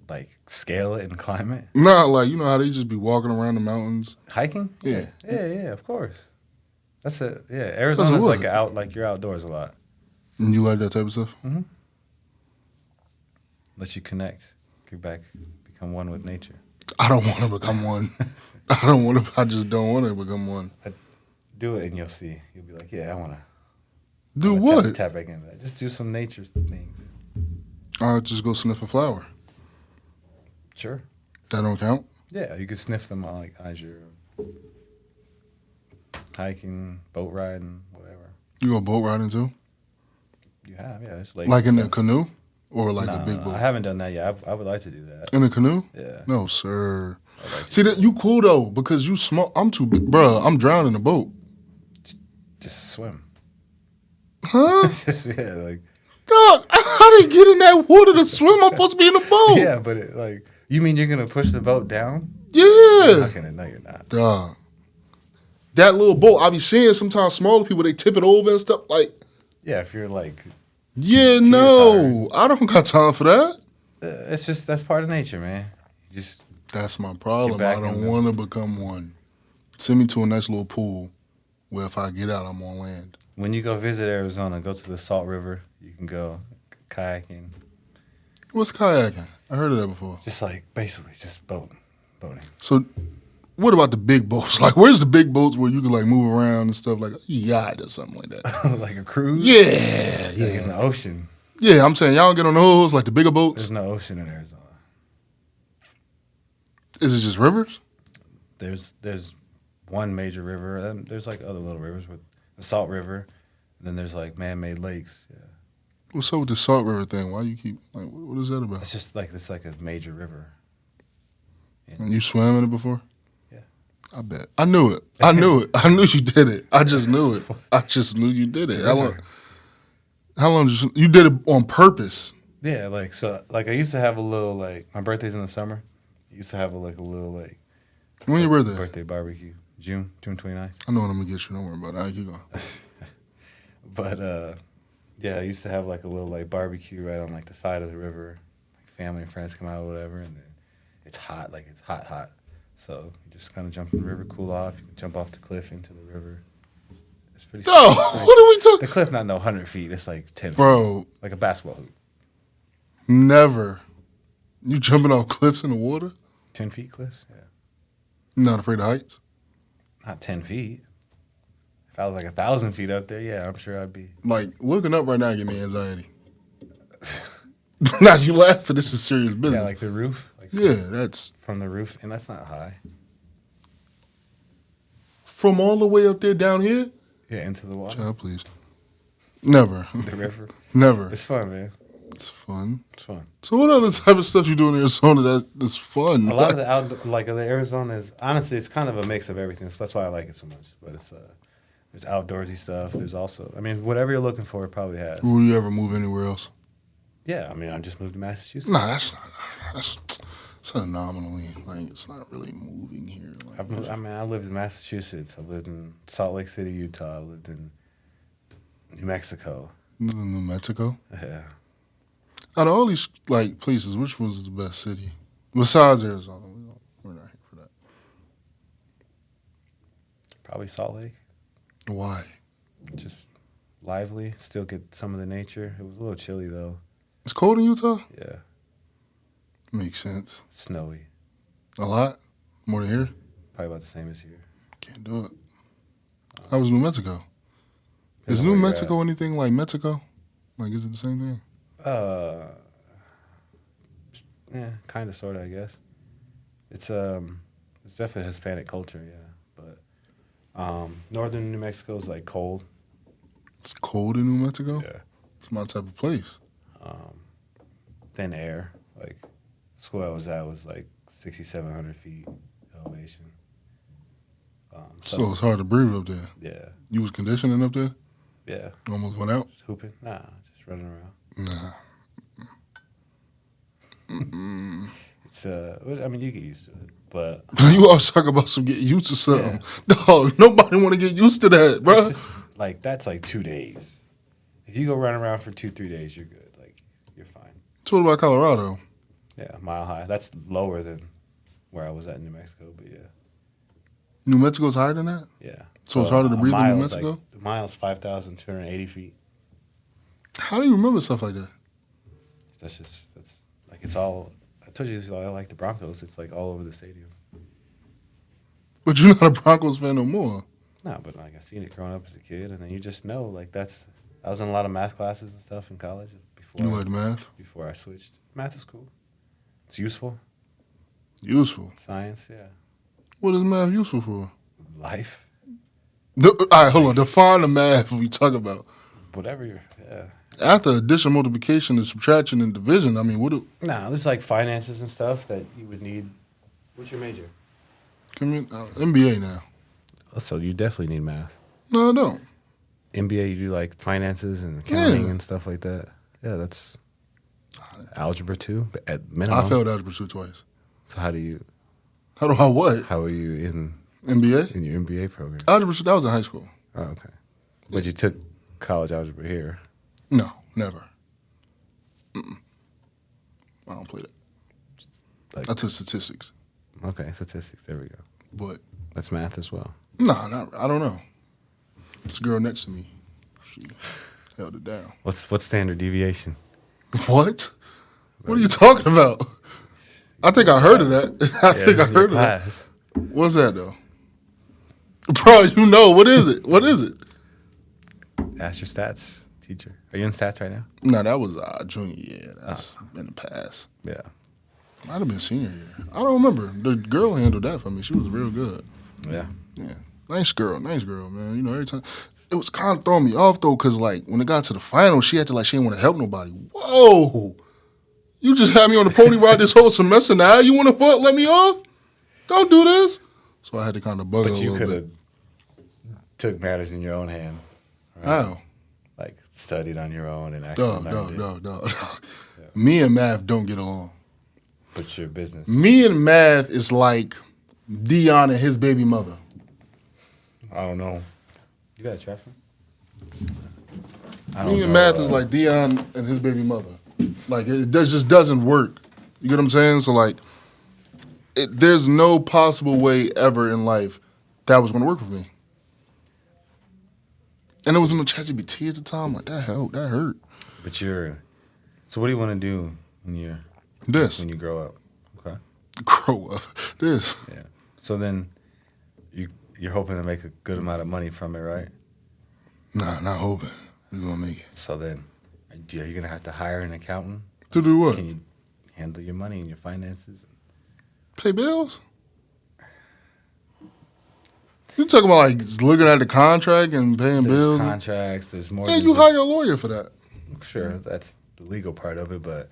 Like scale it and climb it? Nah, like you know how they just be walking around the mountains? Hiking? Yeah. Yeah, of course. That's it. Yeah, Arizona's like you're outdoors a lot. And you like that type of stuff? Mm-hmm. Let you connect, become one with nature. I don't want to become one. I just don't want to become one. Do it and you'll see. You'll be like, yeah, I want to. Do what? Tap back into that. Just do some nature things. I'll just go sniff a flower. Sure. That don't count? Yeah, you could sniff them as you're hiking, boat riding, whatever. You go boat riding too? You have, yeah. It's like in a canoe? Or like a big boat? I haven't done that yet. I would like to do that. In a canoe? Yeah. No, sir. See, that you cool, though, because you small. I'm too big. Bruh, I'm drowning in the boat. Just swim. Huh? Yeah, like. Dog, how did I get in that water to swim? I'm supposed to be in the boat. Yeah, but you mean you're going to push the boat down? Yeah. No, you're not. Dog. That little boat, I be seeing sometimes smaller people, they tip it over and stuff. Like. Yeah, if you're like. Yeah, no. I don't got time for that. It's just, that's part of nature, man. That's my problem. I don't want to become one. Send me to a nice little pool where if I get out, I'm on land. When you go visit Arizona, go to the Salt River. You can go kayaking. What's kayaking? I heard of that before. Just like, basically, just boating. So what about the big boats? Like, where's the big boats where you can like move around and stuff like a yacht or something like that? Like a cruise? Yeah, Like in the ocean. Yeah, I'm saying y'all don't get on those like the bigger boats. There's no ocean in Arizona. Is it just rivers? There's one major river, and there's like other little rivers with the Salt River, and then there's like man-made lakes. Yeah. What's up with the Salt River thing? Why you keep like what is that about? It's like a major river. And you swam in it before? Yeah. I bet. I knew it. I knew it. I knew you did it. I just knew it. I just knew you did it. How long did you did it on purpose? Yeah, I used to have a little like my birthday's in the summer. I used to have a little like when your birthday? Birthday barbecue. June 29th. I know what I'm gonna get you. Don't worry about it. All right, keep going. But yeah, I used to have like a little like barbecue right on like the side of the river. Like family and friends come out or whatever, and then it's hot, like it's hot. So you just kind of jump in the river, cool off. You can jump off the cliff into the river. It's pretty. Oh, what are we talking? The cliff not 100 feet. It's like 10 feet. Bro. Like a basketball hoop. Never. You jumping off cliffs in the water? 10 feet cliffs, yeah. You're not afraid of heights? Not 10 feet. If I was like 1,000 feet up there, yeah, I'm sure I'd be. Like, looking up right now give me anxiety. Now you laugh, but this is serious business. Yeah, like the roof. Like that's... From the roof, and that's not high. From all the way up there down here? Yeah, into the water. Child, please. Never. The river? Never. It's fun, man. It's fun. It's fun. So what other type of stuff you do in Arizona that's fun? A lot of the outdoor, like the Arizona is, honestly, it's kind of a mix of everything. So that's why I like it so much. But it's there's outdoorsy stuff. There's also, I mean, whatever you're looking for, it probably has. Will you ever move anywhere else? Yeah, I mean, I just moved to Massachusetts. Nah, that's not. It's anomaly. Like, it's not really moving here. Like, I lived in Massachusetts. I lived in Salt Lake City, Utah. I lived in New Mexico. New Mexico? Yeah. Out of all these like places, which was the best city besides Arizona? We're not here for that. Probably Salt Lake. Why? Just lively. Still get some of the nature. It was a little chilly though. It's cold in Utah? Yeah. Makes sense. Snowy. A lot? More than here? Probably about the same as here. Can't do it. How was New Mexico? Is New Mexico anything like Mexico? Like, is it the same thing? Yeah, kind of, sort of, I guess. It's definitely a Hispanic culture, yeah. But northern New Mexico is like cold. It's cold in New Mexico? Yeah. It's my type of place. Thin air. Like, the school I was at was like 6,700 feet elevation. So it's hard to breathe up there. Yeah. You was conditioning up there? Yeah. Almost went out? Just hooping? Nah, just running around. Nah. It's I mean, you get used to it, but you always talk about some get used to something. Yeah. Dog, nobody want to get used to that, bro. It's just, like, that's like 2 days. If you go run around for 2-3 days, you're good. Like, you're fine. So what about Colorado? Yeah, mile high. That's lower than where I was at in New Mexico, but yeah. New Mexico's higher than that? Yeah. So it's harder to breathe in New Mexico? Like, the mile's 5,280 feet. How do you remember stuff like that? That's like, it's all, I told you, I like the Broncos. It's like all over the stadium. But you're not a Broncos fan no more. No, but like I seen it growing up as a kid, and then you just know, like, I was in a lot of math classes and stuff in college before. You like math? Before I switched. Math is cool. It's useful. Useful? Science, yeah. What is math useful for? Life. All right, hold on. Define the math we talk about. Whatever you're, yeah. After addition, multiplication, and subtraction, and division, I mean, Nah, there's like finances and stuff that you would need. What's your major? MBA now. So you definitely need math. No, I don't. MBA, you do like finances and accounting and stuff like that. Yeah, that's algebra 2 at minimum. I failed algebra 2 twice. So how do I what? How are you in MBA? In your MBA program? Algebra 2, that was in high school. Oh, okay. But you took college algebra here? No, never. Mm-mm. I don't play that. Like, I took statistics. Okay, statistics. There we go. But that's math as well. No, I don't know. This girl next to me, she held it down. What's standard deviation? What? What are you talking about? I think I heard of that. I think I heard of that. What's that though? Bro, you know what is it? What is it? Ask your stats teacher. Are you in stats right now? No, that was junior year. That's in the past. Yeah. Might have been senior year. I don't remember. The girl handled that for me. She was real good. Yeah. Yeah. Nice girl, man. You know, every time. It was kind of throwing me off, though, because, like, when it got to the final, she had to, like, she didn't want to help nobody. Whoa. You just had me on the pony ride this whole semester. Now you want to let me off? Don't do this. So I had to kind of bug her a But you little could bit. have took matters in your own hand. Right? How? Like, studied on your own and actually learned it. Dog. Yeah. Me and math don't get along. But your business. Me and math is like Dion and his baby mother. I don't know. You got a trash man? Me and math is like Dion and his baby mother. Like, it just doesn't work. You get what I'm saying? So, like, there's no possible way ever in life that was going to work for me. And it was in the ChatGPT at the time. Like, that hurt. But so what do you want to do when you grow up? Okay. Grow up. This. Yeah. So then you're hoping to make a good amount of money from it, right? Nah, not hoping. We're going to make it. So then are you going to have to hire an accountant? To do what? Can you handle your money and your finances? Pay bills? You talking about like looking at the contract and paying bills? There's contracts. There's more. Yeah, you hire a lawyer for that. Sure, that's the legal part of it, but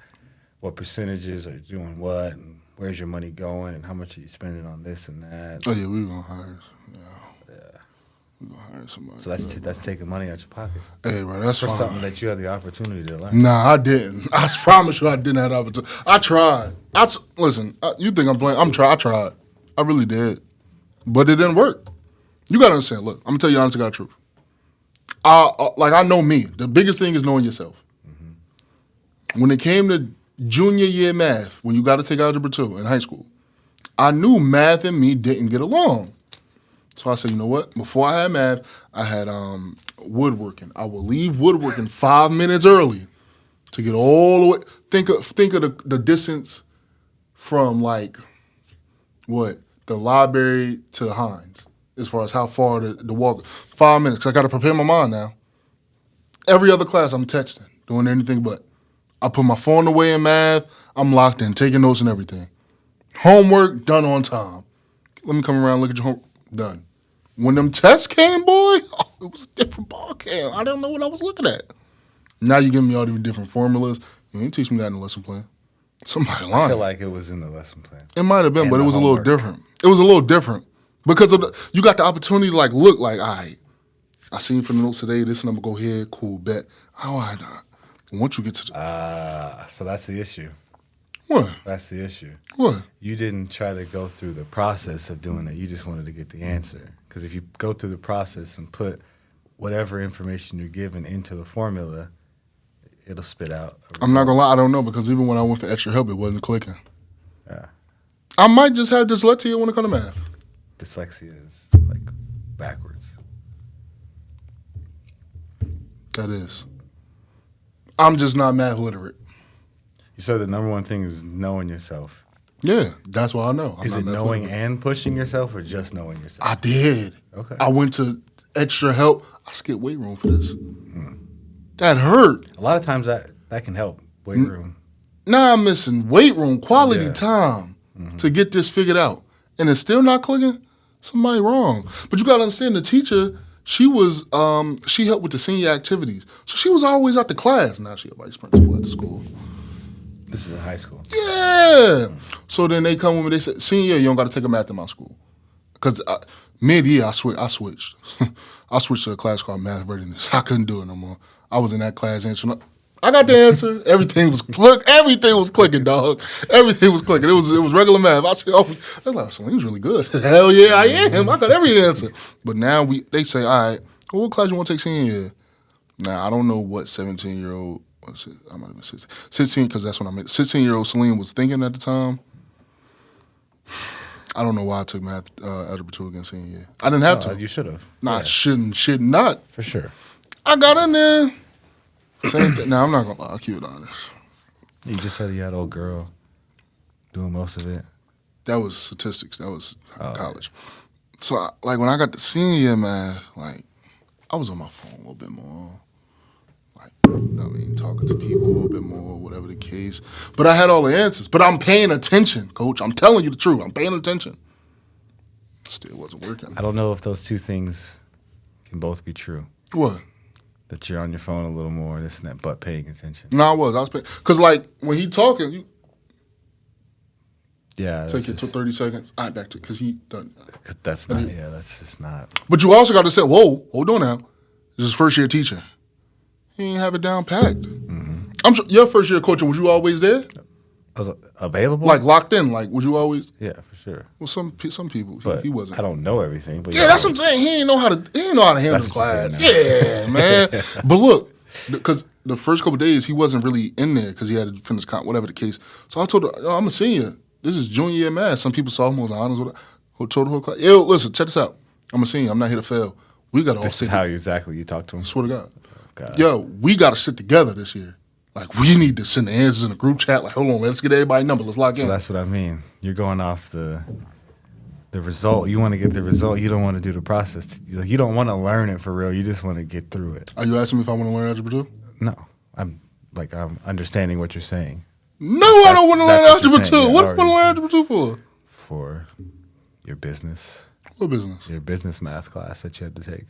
what percentages are you doing what, and where's your money going, and how much are you spending on this and that? Oh yeah, we're gonna hire. Yeah. We're gonna hire somebody. So that's taking money out your pockets. Hey, bro, that's for fine. something that you had the opportunity to learn. Nah, I didn't. I promise you, I didn't have the opportunity. I tried. Listen. You think I'm playing? I tried. I really did, but it didn't work. You gotta understand. Look, I'm gonna tell you honest to God truth. I know me. The biggest thing is knowing yourself. Mm-hmm. When it came to junior year math, when you got to take Algebra 2 in high school, I knew math and me didn't get along. So I said, you know what? Before I had math, I had woodworking. I would leave woodworking 5 minutes early to get all the way. Think of the distance from like the library to Hines. As far as how far the walk, 5 minutes. 'Cause I got to prepare my mind now. Every other class, I'm texting, doing anything but. I put my phone away in math. I'm locked in, taking notes and everything. Homework done on time. Let me come around, look at your homework. Done. When them tests came, boy, it was a different ball game. I didn't know what I was looking at. Now you give me all these different formulas. You ain't teach me that in the lesson plan. Somebody lying. I feel like it was in the lesson plan. It might have been, and but it was homework. a little different. It was a little different. Because you got the opportunity to look like, all right, I seen from the notes today, this number go here, cool, bet. Oh, I not. Once you get to the... So that's the issue. What? That's the issue. What? You didn't try to go through the process of doing it. You just wanted to get the answer. Because if you go through the process and put whatever information you're given into the formula, it'll spit out. I'm not going to lie, I don't know, because even when I went for extra help, it wasn't clicking. Yeah. I might just have dyslexia when it comes to math. Dyslexia is like backwards. That is. I'm just not math literate. You said the number one thing is knowing yourself. Yeah, that's what I know. Is it knowing and pushing yourself or just knowing yourself? I did. Okay. I went to extra help. I skipped weight room for this. That hurt. A lot of times that can help, weight room. Now I'm missing weight room, quality time to get this figured out. And it's still not clicking? Somebody wrong. But you got to understand, the teacher, she helped with the senior activities. So she was always at the class. Now she a vice principal at the school. This is in high school. Yeah. So then they come with me, they said, senior year, you don't got to take a math in my school. Because mid-year, I switched. I switched to a class called Math Readiness. I couldn't do it no more. I was in that class answering. I got the answer. Everything was clicking, dog. Everything was clicking. It was regular math. I was like, Saleem's really good. Hell yeah, I am. I got every answer. But now they say, all right, well, what class you want to take senior year? Now, I don't know what 17-year-old, I might have been 16. 16, because that's when I met. 16-year-old Saleem was thinking at the time. I don't know why I took math algebra 2 against senior year. I didn't have to. You should have. Nah, I should not. For sure. I got in there. Same thing. Nah, I'm not going to lie. I'll keep it honest. You just said you had old girl doing most of it. That was statistics. That was college. Yeah. So, like, when I got to senior year, man, like, I was on my phone a little bit more. Like, talking to people a little bit more, whatever the case. But I had all the answers. But I'm paying attention, Coach. I'm telling you the truth. I'm paying attention. Still wasn't working. I don't know if those two things can both be true. What? That you're on your phone a little more, this and that, but paying attention. No, I was paying. Because, like, when he talking, you take it to 30 seconds. All right, back to because he done. That's not, that's just not. But you also got to say, whoa, hold on now. This is first year teaching. He ain't have it down packed. Mm-hmm. I'm sure your first year coaching, was you always there? I was available? Like, locked in? Like, was you always? Yeah, for sure. Well, some people, but he wasn't. I don't know everything. But yeah, that's what I'm saying. He didn't know how to handle the class. Yeah, man. But look, because the first couple of days, he wasn't really in there because he had to finish whatever the case. So I told her, I'm a senior. This is junior year math. Some people sophomores, honors, whatever. Told the whole class, yo, listen, check this out. I'm a senior. I'm not here to fail. We got to all This is how exactly you talk to him? I swear to God. Yo, we got to sit together this year. Like, we need to send the answers in a group chat. Like, hold on, let's get everybody's number. Let's lock in. So that's what I mean. You're going off the result. You want to get the result. You don't want to do the process. You don't want to learn it for real. You just want to get through it. Are you asking me if I want to learn Algebra 2? No. I'm understanding what you're saying. No, I don't want to learn Algebra 2. What do you want to learn Algebra 2 for? For your business. What business? Your business math class that you had to take.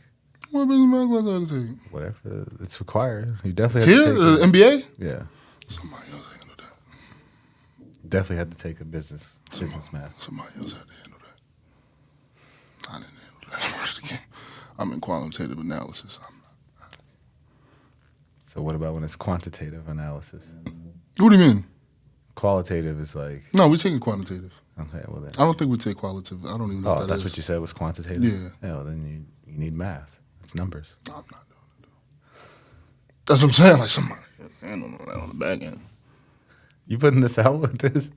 What business math class I had to take? Whatever. It's required. You definitely had to take it. MBA? Yeah. Somebody else handled that. Definitely had to take a business math. Somebody else had to handle that. I didn't handle that part of the game. I'm in qualitative analysis. So what about when it's quantitative analysis? What do you mean? Qualitative is like... No, we're taking quantitative. Okay, well then... I don't think we take qualitative. I don't even know what that is. Oh, that's what you said was quantitative? Yeah. Yeah, well then you need math. It's numbers. No, I'm not doing it. That's what I'm saying. Like, somebody handling that on the back end. You putting this out with this?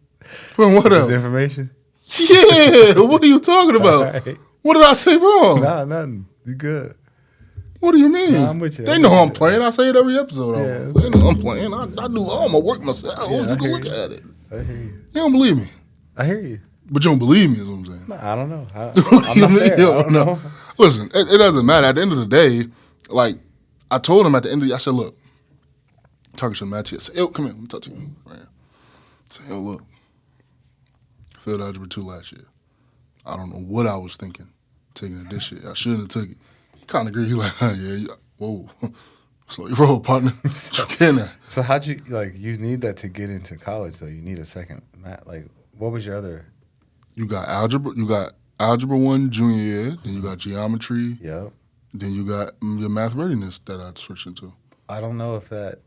Well, what else? This information? Yeah. What are you talking about? Right. What did I say wrong? Nah, nothing. You good. What do you mean? Nah, I'm with you. They know I'm playing. I say it every episode. Yeah. They know I'm playing. I do all my work myself. Yeah, you can look at it. I hear you. You don't believe me. I hear you. But you don't believe me is what I'm saying. Nah, I don't know. I'm not there. I don't know. Listen, it doesn't matter. At the end of the day, like, I told him at the end of the day, I said, look, talking to Matty, I said, yo, come here, let me talk to you right here. I said, yo, look, I failed Algebra 2 last year. I don't know what I was thinking, taking it this year. I shouldn't have took it. He kind of agreed. He like, whoa, slow your roll, partner. So how'd you, you need that to get into college, though. You need a second math. What was your other? You got Algebra 1 junior year, then you got geometry. Yep. Then you got your math readiness that I switched into. I don't know if that.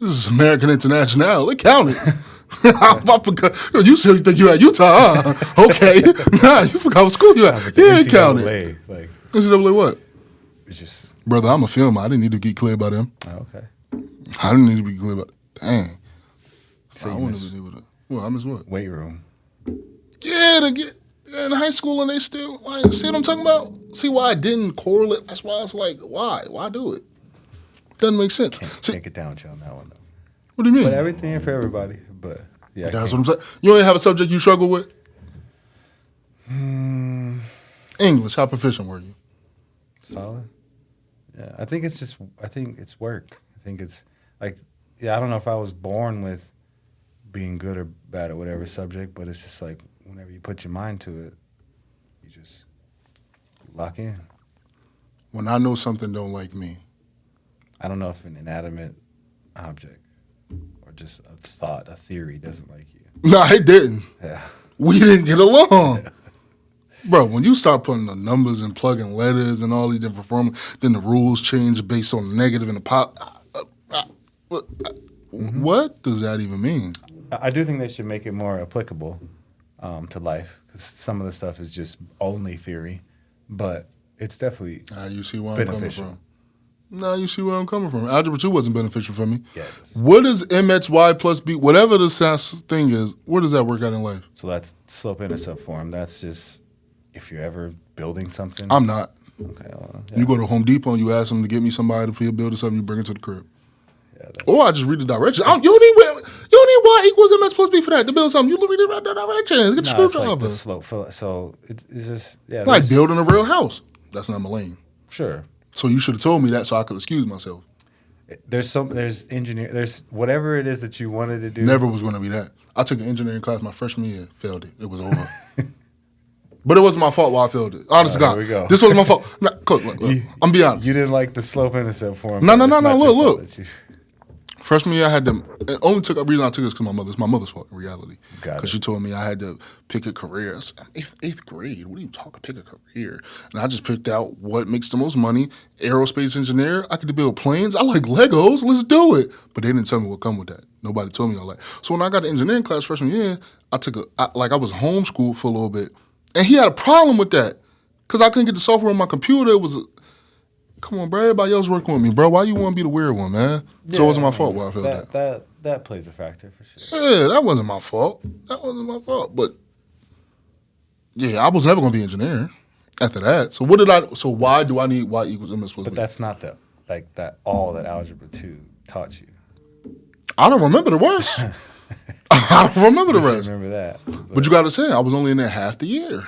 This is American International. They counted. I forgot. You still think you at Utah, huh? Okay. Nah, you forgot what school you at. Yeah, it counted. NCAA what? It's just. Brother, I'm a filmer. I didn't need to get clear about them. Oh, okay. I didn't need to be clear about it. Dang. So I wouldn't have been able to. Well, I miss what? Weight room. Yeah, to get in high school and they still, see what I'm talking about? See why I didn't correlate? That's why I was like, why? Why do it? Doesn't make sense. Can't get down with you on that one, though. What do you mean? But everything for everybody. But, yeah. That's what I'm saying. You ain't have a subject you struggle with? English, how proficient were you? Solid. Yeah, I think it's work. I think it's, I don't know if I was born with being good or bad at whatever subject, but it's just whenever you put your mind to it, you just lock in. When I know something don't like me. I don't know if an inanimate object or just a thought, a theory doesn't like you. No, it didn't. Yeah. We didn't get along. Bro, when you start putting the numbers and plugging letters and all these different formulas, then the rules change based on the negative and the pop. What does that even mean? I do think they should make it more applicable to life, because some of the stuff is just only theory, but it's definitely you see where beneficial. I'm coming from. Now you see where I'm coming from. Algebra 2 wasn't beneficial for me. Yeah, what is MXY plus B, whatever the thing is, where does that work out in life? So that's slope-intercept form. That's just if you're ever building something. I'm not. Okay. Well, yeah. You go to Home Depot and you ask them to get me somebody to build something, you bring it to the crib. Yeah, or I just read the directions. You don't need Y equals MS plus B for that? To build something, you read it right that directions. Get your It's like screwdriver. the slope. So it's just It's like building a real house. That's not my lane. Sure. So you should have told me that so I could excuse myself. There's whatever it is that you wanted to do. Never was going to be that. I took an engineering class my freshman year, failed it. It was over. But it wasn't my fault why I failed it. Honest to God. Here we go. This wasn't my fault. Nah, Coach, look, I'm be honest. You didn't like the slope intercept for him. No. Look. Freshman year, I had to. The reason I took it is because it's my mother's fault in reality. Because she told me I had to pick a career. I said, eighth grade. What are you talking? Pick a career. And I just picked out what makes the most money. Aerospace engineer. I could build planes. I like Legos. Let's do it. But they didn't tell me what come with that. Nobody told me all that. So when I got to engineering class freshman year, I was homeschooled for a little bit, and he had a problem with that because I couldn't get the software on my computer. It was. Come on, bro. Everybody else working with me, bro. Why you want to be the weird one, man? Yeah, so it wasn't my fault why I felt that. That plays a factor for sure. Yeah, that wasn't my fault. But yeah, I was never going to be engineering after that. So why do I need Y equals MS plus B? But that's not all that Algebra 2 taught you. I don't remember the rest. I don't remember the rest. Remember that. But you got to say, I was only in there half the year.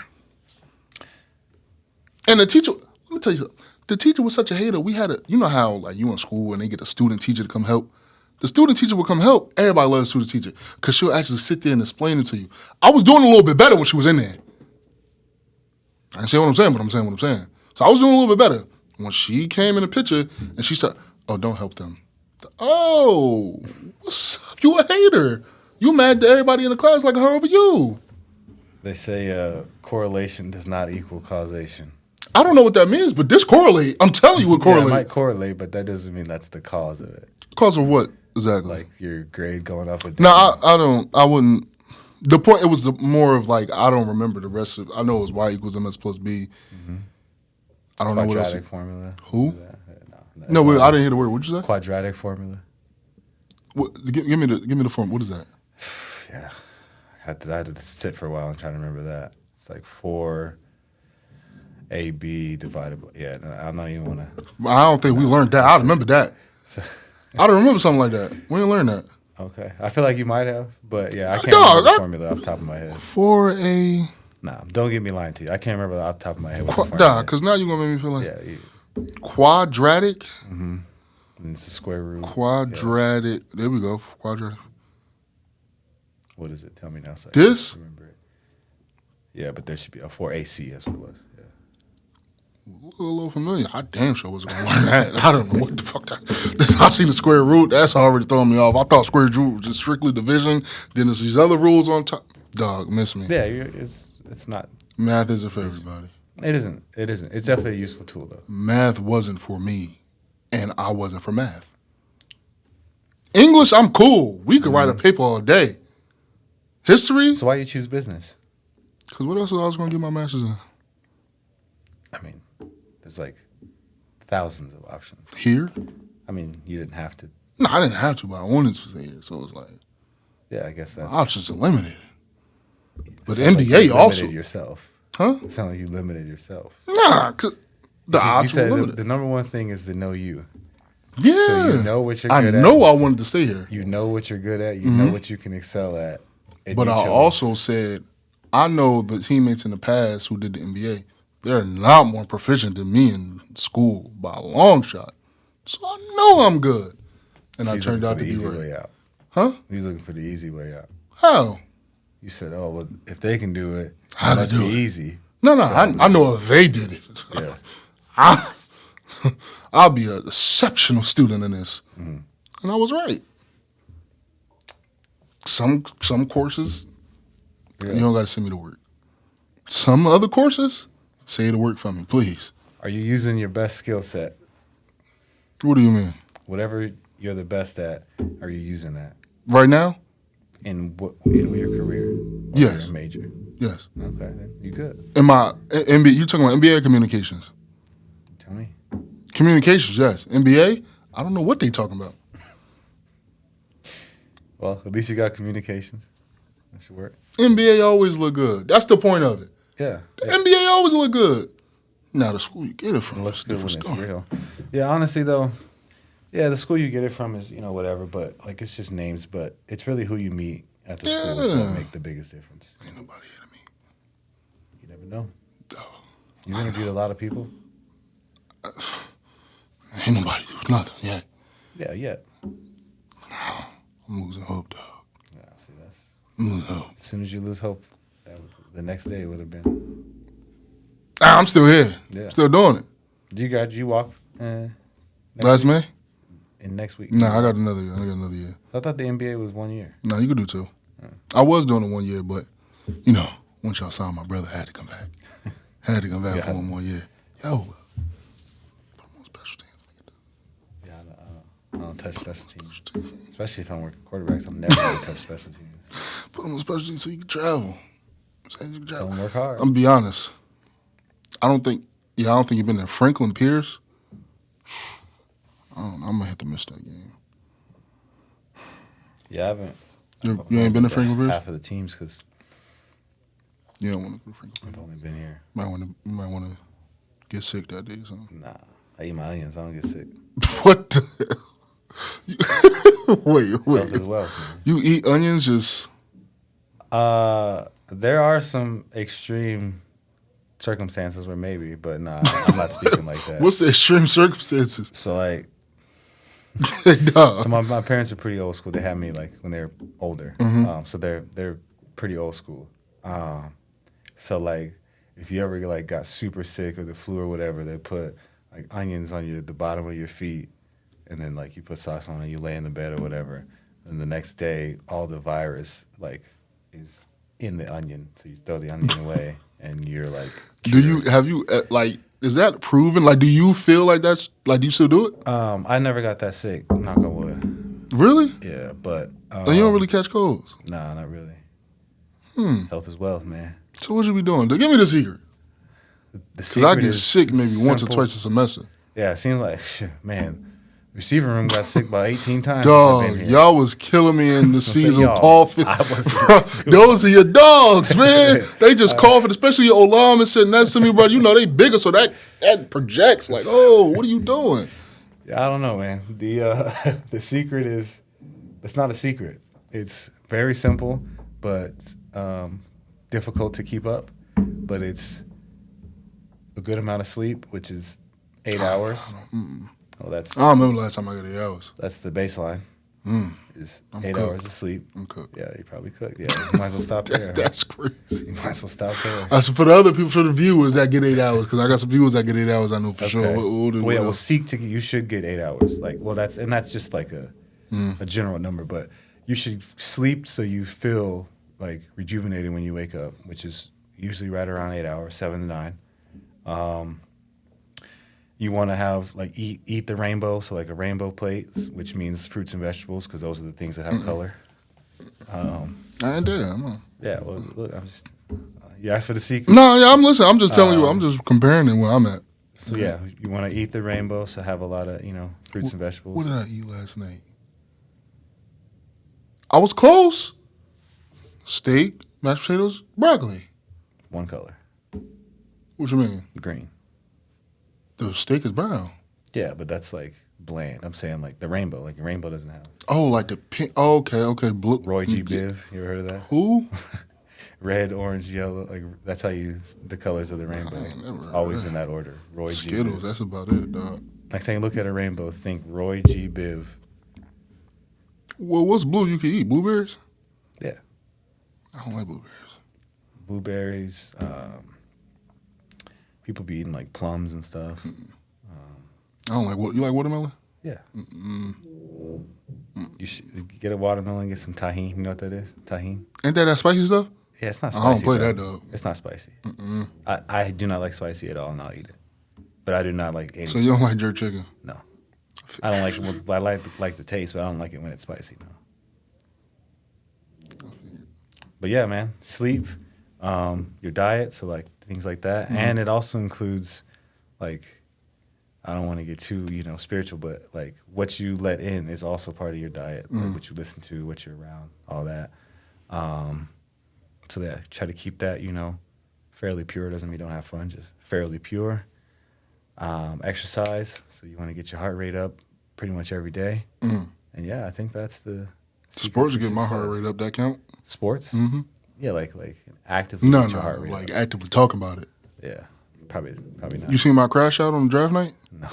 And the teacher, let me tell you something. The teacher was such a hater. We had you know how like you in school and they get a student teacher to come help? The student teacher would come help. Everybody loves the student teacher because she'll actually sit there and explain it to you. I was doing a little bit better when she was in there. I ain't saying what I'm saying, but I'm saying what I'm saying. So I was doing a little bit better. When she came in the picture and she started, oh, don't help them. Oh, what's up? You a hater. You mad that everybody in the class like her over you. They say correlation does not equal causation. I don't know what that means, but this correlate. I'm telling you what correlate. Yeah, it might correlate, but that doesn't mean that's the cause of it. Cause of what exactly? Like your grade going up or down. No, I don't. I wouldn't. The point. It was more of like I don't remember the rest of. I know it was Y equals MS plus B. Mm-hmm. I don't know what else. Quadratic formula. Who? No, wait, I didn't hear the word. What'd you say? Quadratic formula. What? Give me the form. What is that? Yeah, I had to sit for a while and try to remember that. It's like 4AB divided by, I'm not even want to. I don't think we learned that. I remember that. I don't remember something like that. We didn't learn that. Okay. I feel like you might have, but yeah, I can't remember the formula off the top of my head. 4A. Nah, don't get me lying to you. I can't remember off the top of my head. Because now you're going to make me feel like. Yeah. Quadratic. Mm-hmm. And it's the square root. Quadratic. Yeah. There we go. Quadratic. What is it? Tell me now. So this? Remember it. Yeah, but there should be a 4AC. That's what it was. Yeah. A little familiar. I damn sure wasn't going to learn that. I don't know what the fuck that. I seen the square root. That's already throwing me off. I thought square root was just strictly division. Then there's these other rules on top. Dog, miss me. Yeah, it's not. Math isn't for everybody. It isn't. It's definitely a useful tool, though. Math wasn't for me, and I wasn't for math. English, I'm cool. We could write a paper all day. History? So why you choose business? Because what else was I was going to get my master's in? I mean, there's like thousands of options. Here? I mean, you didn't have to. No, I didn't have to, but I wanted to say it. So it's like. Yeah, I guess that's. My options are limited. But the NBA like you also. limited yourself. Huh? It sounds like you limited yourself. Nah, because the options you were limited. The number one thing is to know you. Yeah. So you know what you're good at. I know I wanted to stay here. You know what you're good at. You know what you can excel at. But I also said, I know the teammates in the past who did the NBA, they're not more proficient than me in school by a long shot. So I know I'm good. And I turned out to be right. Way out. Huh? He's looking for the easy way out. How? You said, oh, well, if they can do it, it must be easy. No, I know if they did it. Yeah. I'll be an exceptional student in this. Mm-hmm. And I was right. Some courses, you don't got to send me to work. Some other courses, say the work for me, please. Are you using your best skill set? What do you mean? Whatever you're the best at, are you using that? Right now? In your career? Yes. Your major? Yes. Okay, then you good. In my MBA, you talking about MBA or communications? Tell me. Communications, yes. MBA, I don't know what they talking about. Well, at least you got communications. That should work. NBA always look good. That's the point of it. Yeah. The NBA always look good. Now the school you get it from looks good when it's real. Yeah, honestly though, Yeah, the school you get it from is, whatever, but, like, it's just names. But it's really who you meet at the schools that make the biggest difference. Ain't nobody here to meet. You never know. Oh, You've interviewed a lot of people? Ain't nobody do nothing yet. Yeah. I'm losing hope, dog. Yeah, see, that's... I'm losing hope. As soon as you lose hope, the next day would have been... I'm still here. Yeah. Still doing it. Do you walk Last May? in next week? Nah, I got another year. I thought the NBA was 1 year. No, you could do 2. I was doing it 1 year, but, once y'all signed my brother, I had to come back. Had to come back for 1 more year. Yo, put him on special teams. Yeah, I don't touch special teams. Especially if I'm working quarterbacks, I'm never going to touch special teams. Put him on special teams so you can travel. Don't work hard. I'm gonna be honest. I don't think you've been there. Franklin Pierce. I don't know. I'm gonna have to miss that game. Yeah, I haven't. You ain't been to Franklin Pierce? Half of the teams because You don't want to go to Franklin I've Pierce. only been here. You might want to get sick that day or something. Nah, I eat my onions. I don't get sick. What the hell? Wait. Health is wealth, man. You eat onions just... There are some extreme circumstances where maybe, but nah, I'm not speaking like that. What's the extreme circumstances? So like, Duh. so my parents are pretty old school. They had me like when they're older, so they're pretty old school. So like, if you ever like got super sick or the flu or whatever, they put like onions on the bottom of your feet, and then like you put sauce on it, you lay in the bed or whatever, and the next day all the virus like is in the onion, so you throw the onion away and you're like cured. Have you like, is that proven? Like, do you feel like that's, like, do you still do it? I never got that sick, knock on wood. Really? Yeah, but So you don't really catch colds? Nah, not really. Health is wealth, man. So what you be doing? Give me the secret. The Because secret I get is sick maybe once or simple. twice a semester. Yeah, it seems like, man, receiving room got sick about 18 times Dog, since I've been here. y'all was killing me in the say season. y'all. Coughing. I wasn't doing Those are your dogs, man. They just coughing, especially your Olam is sitting next to me, bro. You know they bigger, so that projects. Like, oh, what are you doing? Yeah, I don't know, man. The secret is, it's not a secret. It's very simple, but difficult to keep up. But it's a good amount of sleep, which is 8 hours. Well, I don't remember the last time I got 8 hours. that's the baseline. Is I'm 8 cooked. hours of sleep. I'm cooked. Yeah, you probably cooked. Yeah, you might as well stop there. That's crazy. You might as well stop there. So for the other people, for the viewers that get 8 hours, because I got some viewers that get 8 hours, I know for sure. Well, seek to get. You should get 8 hours. Like, well, that's just like a general number, but you should sleep so you feel like rejuvenated when you wake up, which is usually right around 8 hours, 7 to 9. You want to have like eat the rainbow, so like a rainbow plate, which means fruits and vegetables, because those are the things that have color. I ain't there. I'm not. Yeah, well, look, I'm just. You asked for the secret. No, yeah, I'm listening. I'm just telling you. I'm just comparing it where I'm at. So yeah, you want to eat the rainbow, so have a lot of fruits and vegetables. What did I eat last night? I was close. Steak, mashed potatoes, broccoli. One color, What you mean? green. The steak is brown. Yeah, but that's like bland. I'm saying like the rainbow. Like the rainbow doesn't have. Oh, like the pink. Oh, okay. Blue. Roy G. Biv. You ever heard of that? Who? Red, orange, yellow. Like that's how you the colors of the rainbow. I ain't never It's heard always of in that order. Roy G. Skittles. Biv. That's about it, dog. Next time you look at a rainbow, think Roy G. Biv. Well, what's blue you can eat? Blueberries? Yeah, I don't like blueberries. blueberries. People be eating like plums and stuff. I don't like what. You like watermelon? Yeah. You should get a watermelon, get some tahini. You know what that is? Tahini. Ain't that spicy stuff? Yeah, it's not I spicy. don't play though. that, dog. It's not spicy. I do not like spicy at all, and I'll eat it. But I do not like any. So you don't like jerk chicken? No. I don't like it. I like the taste, but I don't like it when it's spicy. No. But yeah, man, sleep, your diet, so like things like that, and it also includes like. I don't want to get too, spiritual, but like what you let in is also part of your diet. Like what you listen to, what you're around, all that. So that try to keep that, fairly pure. Doesn't mean you don't have fun, just fairly pure. Exercise, so you want to get your heart rate up pretty much every day. Mm. And yeah, I think that's the Sports get my heart rate up. That count? Sports? Mm-hmm. Yeah, like actively No, get your heart rate like up. actively talking about it. Yeah, probably not. You seen my crash out on draft night? No.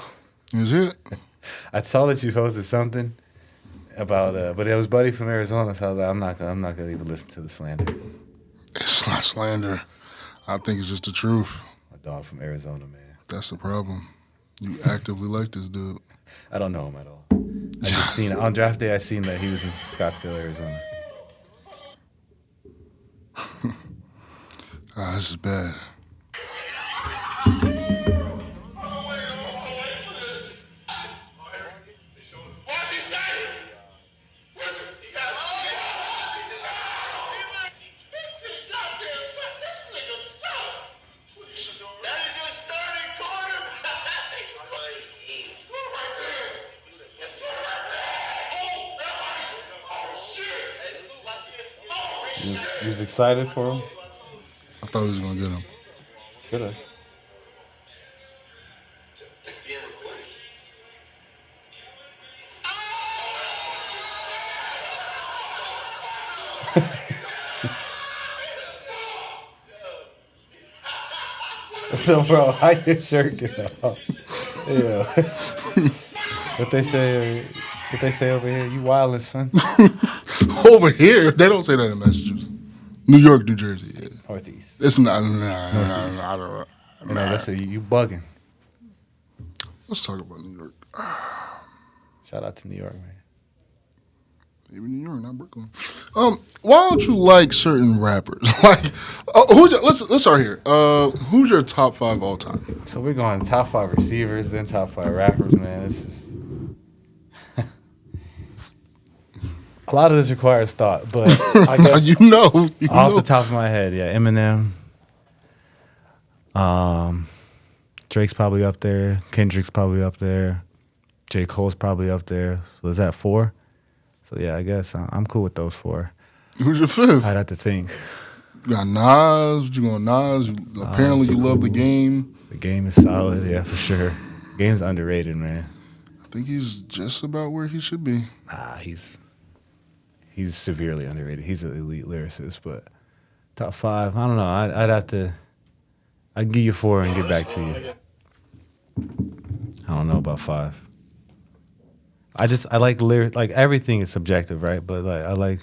Is it? I saw that you posted something about, but it was Buddy from Arizona, so I was like, I'm not gonna even listen to the slander. It's not slander. I think it's just the truth. My dog from Arizona, man. That's the problem. You actively like this dude. I don't know him at all. I just seen on draft day. I seen that he was in Scottsdale, Arizona. This is bad. You was excited for him? I thought he was going to get him. Should have. So, bro, how your shirt get off? Yeah. What they say over here? You wildin', son. Over here, they don't say that in Massachusetts. New York, New Jersey. Yeah. Northeast. It's not. Northeast. I don't know. You know, let's say you bugging. Let's talk about New York. Shout out to New York, man. Even New York, not Brooklyn. Why don't you like certain rappers? Like, let's start here. Who's your top 5 all time? So we're going top 5 receivers, then top 5 rappers, man. This is a lot of this requires thought, but I guess you know, off the top of my head, yeah, Eminem. Drake's probably up there. Kendrick's probably up there. J. Cole's probably up there. So is that 4? So yeah, I guess I'm cool with those 4. Who's your 5th? I'd have to think. You got Nas. You going Nas? Apparently, you love the game. The game is solid, yeah, for sure. Game's underrated, man. I think he's just about where he should be. Nah, he's severely underrated. He's an elite lyricist, but top 5, I don't know. I'd have to. I'd give you 4 and get back to you. I don't know about 5. I like lyric. Like everything is subjective, right? But like I like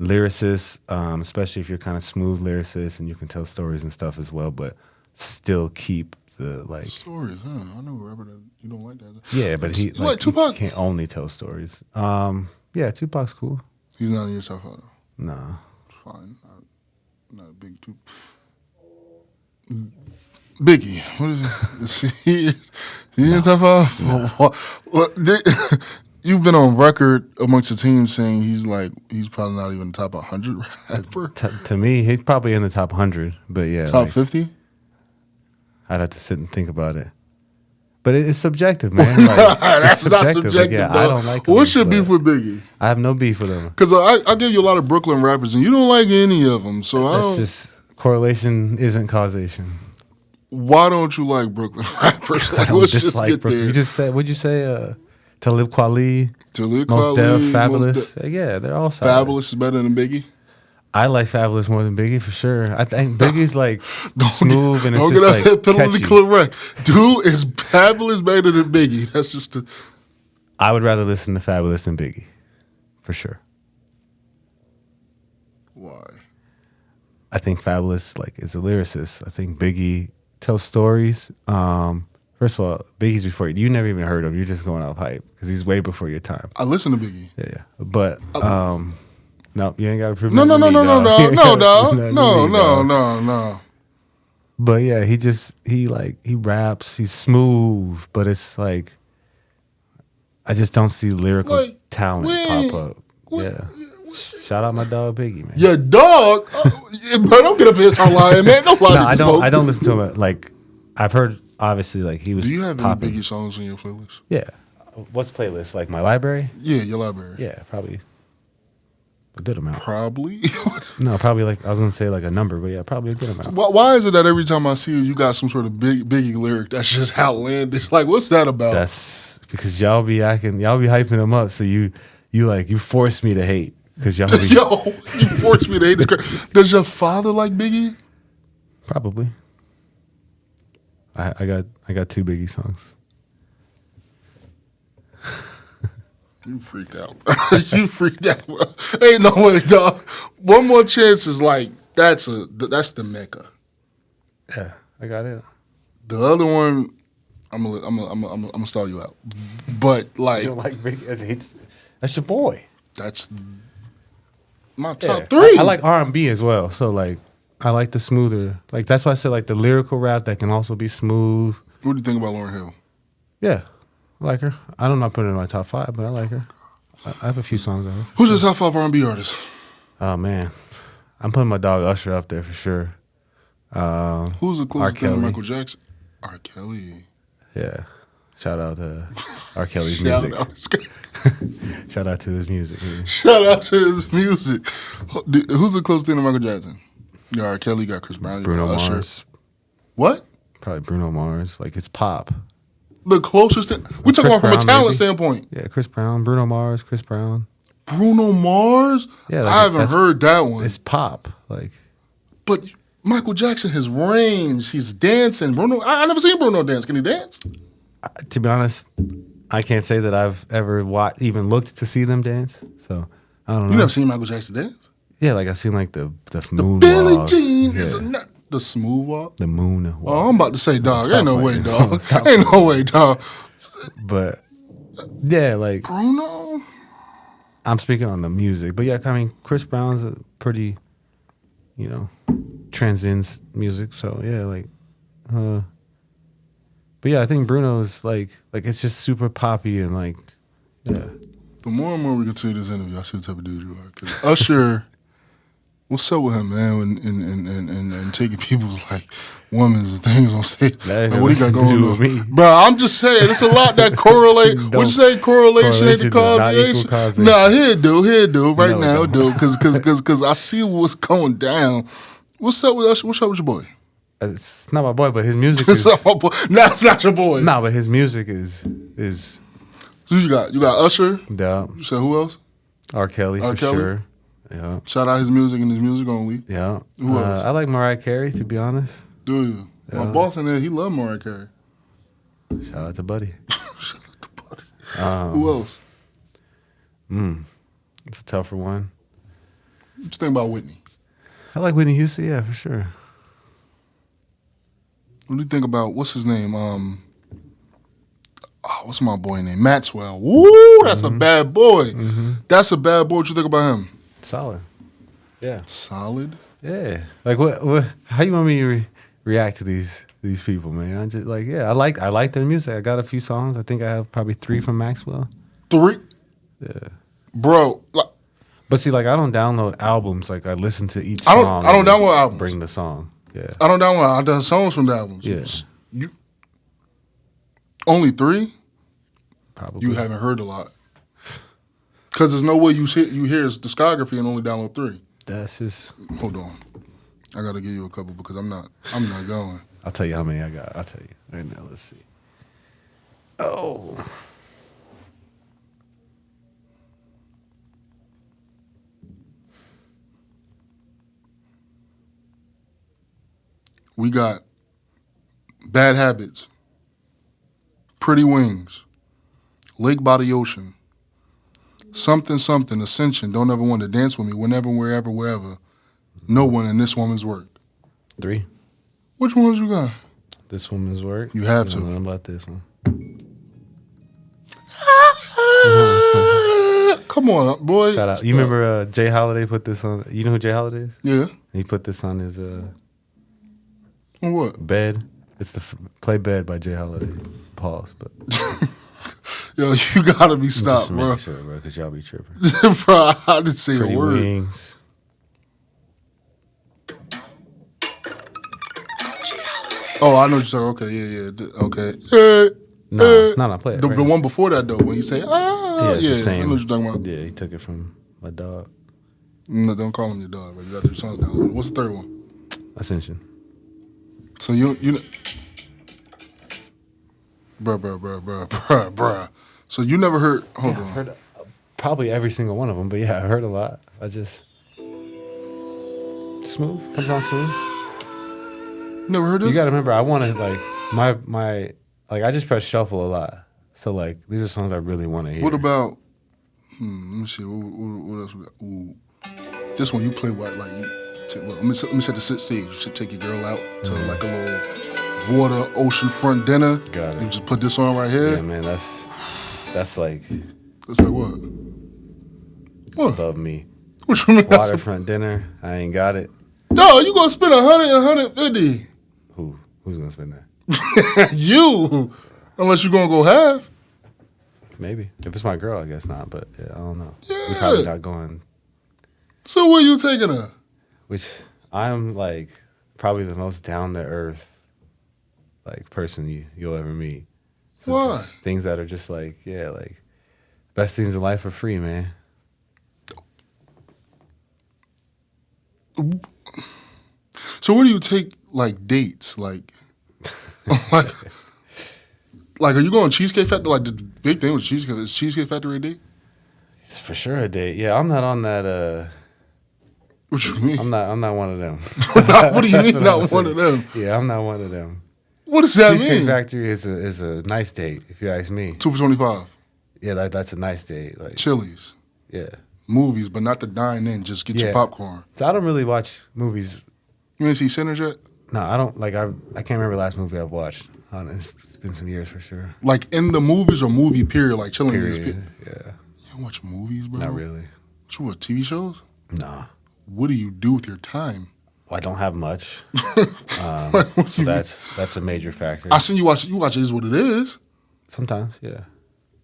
lyricists, especially if you're kind of smooth lyricist and you can tell stories and stuff as well, but still keep the like stories. Huh? I know a rapper that you don't like that. Yeah, but he like Tupac. He can't only tell stories. Yeah, Tupac's cool. He's not in your top 5 though. Nah, fine. Not a big Tupac. Biggie, what is it? He in your top 5? You've been on record amongst your team saying he's probably not even top 100 rapper. To me, he's probably in the top 100, but yeah, top 50. I'd have to sit and think about it. But it's subjective, man. Like, That's not subjective. Like, yeah, I don't like him. What's your beef with Biggie? I have no beef with him. Because I give you a lot of Brooklyn rappers, and you don't like any of them. So that's just correlation isn't causation. Why don't you like Brooklyn rappers? Like, let's just get there. You just said, what'd you say? Talib Kweli, Mos Def, Fabulous. Yeah, they're all solid. Fabulous is better than Biggie? I like Fabulous more than Biggie for sure. I think Biggie's like smooth and it's don't just get like penalty catchy. correct. Dude is Fabulous better than Biggie. That's just I would rather listen to Fabulous than Biggie, for sure. Why? I think Fabulous is a lyricist. I think Biggie tells stories. First of all, Biggie's before you. You never even heard of him. You're just going off hype because he's way before your time. I listen to Biggie. Yeah. But no, you ain't got to prove no, nothing to me, dog. No. But yeah, he raps. He's smooth, but it's like I just don't see lyrical talent pop up. Yeah. Shout out my dog Biggie, man. Your dog? Bro, don't get up here and start lying, man. Don't lie to I don't listen to him. I've heard obviously he was. Do you have popping. any Biggie songs on your playlist? Yeah. What's playlist? Like my library? Yeah, your library. Yeah, probably A good amount. Probably. No, probably like I was gonna say like a number, but yeah, probably a good amount. Why is it that every time I see you got some sort of Biggie lyric that's just outlandish? Like, what's that about? That's because y'all be hyping him up, so you force me to hate because y'all be Yo, you forced me to hate this crap. Does your father like Biggie? probably. I got 2 Biggie songs. You freaked out. You freaked out, bro. Ain't no way, dog. One More Chance is like that's the mecca. Yeah, I got it. The other one, I'm gonna stall you out. But like, You don't like Biggie? That's your boy. that's my top Yeah. 3. I like R&B as well. So like, I like the smoother. Like that's why I said like the lyrical rap that can also be smooth. What do you think about Lauryn Hill? Yeah, I like her. I don't know put her in my top 5, but I like her. I have a few songs of her. Who's your top 5 R&B artist? Oh man, I'm putting my dog Usher up there for sure. Who's the closest thing to Kelly. Michael Jackson? R. Kelly. Yeah, shout out to R. Kelly's Shout music. out. Shout out to his music. Man. Shout out to his music. Who's the closest thing to Michael Jackson? You got R. Kelly, you got Chris Brown, you Bruno got Usher. Mars, What? probably Bruno Mars. Like it's pop. The closest thing? We're talking Chris about from a Brown, talent maybe. standpoint. Yeah, Chris Brown, Bruno Mars, Chris Brown. Bruno Mars? Yeah, like I haven't that's- heard that one. It's pop. Like But Michael Jackson, his range, he's dancing. Bruno, I never seen Bruno dance. Can he dance? to be honest, I can't say that I've ever even looked to see them dance. So I don't know. You never seen Michael Jackson dance? Yeah, like I've seen like the The moonwalk. Billie Jean Yeah. is a nut. The smooth walk. The moonwalk. Oh, I'm about to say, dog. Stop Ain't no way, playing. dog. Stop Ain't no way, dog. But yeah, like Bruno. I'm speaking on the music. But yeah, I mean Chris Brown's a pretty, transcends music. So yeah, like but yeah, I think Bruno's like it's just super poppy and like yeah. The more and more we continue this interview, I see the type of dude you are. 'Cause Usher, what's up with him, man? And taking people's like women's and things on stage. That ain't Like, what he got nothing to going do on? with me. Bro, I'm just saying, it's a lot that correlate. What you say? Correlation ain't the Correlation does not equal causation. causation. Nah, here do. Right No, it now, don't. do. Because I see what's going down. What's up with Usher? What's up with your boy? It's not my boy, but his music It's is not my boy. Nah, it's not your boy. no, but his music is Who you got? You got Usher. yeah. You said who else? R. Kelly R. for Kelly? sure. Yeah. Shout out his music and his music only. Yeah. Who else? I like Mariah Carey, to be honest. Do you? My boss in there, he love Mariah Carey. Shout out to Buddy. Who else? It's a tougher one. What you think about Whitney? I like Whitney Houston, yeah, for sure. What do you think about, what's his name? What's my boy name? Maxwell. Woo, that's a bad boy. That's a bad boy. What you think about him? Solid. Yeah. Solid. Yeah. Like what how you want me to react to these people, man? I just like, yeah, I like their music. I got a few songs. I think I have probably 3 from Maxwell. 3? Yeah. Bro, like, But see, like I don't download albums. Like I listen to each I song. don't and then download albums. Bring the song. Yeah. I don't download. I done songs from the albums. Yeah. You only 3? Probably. You haven't heard a lot. Because there's no way you hear his discography and only download 3. That's just Hold on. I got to give you a couple because I'm not going. I'll tell you how many I got. I'll tell you right now. Let's see. Oh. We got Bad Habits, Pretty Wings, Lake by the Ocean, Something Something, Ascension, Don't Ever Want to Dance With Me, Whenever, Wherever, Wherever, No One in This Woman's Work. 3. Which ones you got? This woman's work. You have to. I don't know about this one. Come on, boy. Shout out. You remember Jay Holiday put this on? You know who Jay Holiday is? Yeah. He put this on his On what? Bed. It's the Play Bed by Jay Holiday. Pause, but Yo, you gotta be stopped, just bro. make sure, bro, because y'all be tripping. Bro, I didn't say Pretty a word. Wings. Oh, I know what you're talking. Okay, yeah. Okay. No, play it. The right now. one before that though, when you say Yeah, it's the I same. know what you're talking about. Yeah, he took it from my dog. No, don't call him your dog, but you got 2 sons down. What's the third one? Ascension. So you bruh. So you never heard? Hold on. I've heard probably every single one of them, but yeah, I've heard a lot. I just smooth comes on smooth. Never heard this? You got to remember, I want to like my like I just press shuffle a lot, so like these are songs I really want to hear. What about? Let me see. What else we got? Ooh. This one you play what? Like you? Let me set the stage. You should take your girl out to like a little water oceanfront dinner. Got it. You just put this on right here. Yeah, man, that's like It's like what? it's above me. What you mean? Waterfront dinner. I ain't got it. No, you gonna spend 100, 150. Who's gonna spend that? You, unless you gonna go half. Maybe if it's my girl, I guess not. But yeah, I don't know. Yeah. We're probably not going. So where you taking her? Which I'm like probably the most down to earth like person you'll ever meet. So Why? just things that are just like like best things in life are free, man. So where do you take like dates? Like, like are you going Cheesecake Factory? Like the big thing with Cheesecake is Cheesecake Factory a date? It's for sure a date. Yeah, I'm not on that. What you mean? I'm not one of them. What do you mean what not I'm one of them? Yeah, I'm not one of them. What does that Cheesecake mean? Factory is a nice date, if you ask me. 2 for $25. Yeah, that's a nice date. Like Chili's. yeah. Movies, but not to dine in. Just get your popcorn. So I don't really watch movies. You ain't see Sinners yet? No, I don't. Like I can't remember the last movie I've watched. It's been some years for sure. Like in the movies or movie period? Like chilling. Period. Yeah. You don't watch movies, bro? Not really. What, TV shows? Nah. What do you do with your time? Well, I don't have much. So that's a major factor. I seen you watch. You watch It Is What It Is. Sometimes, yeah.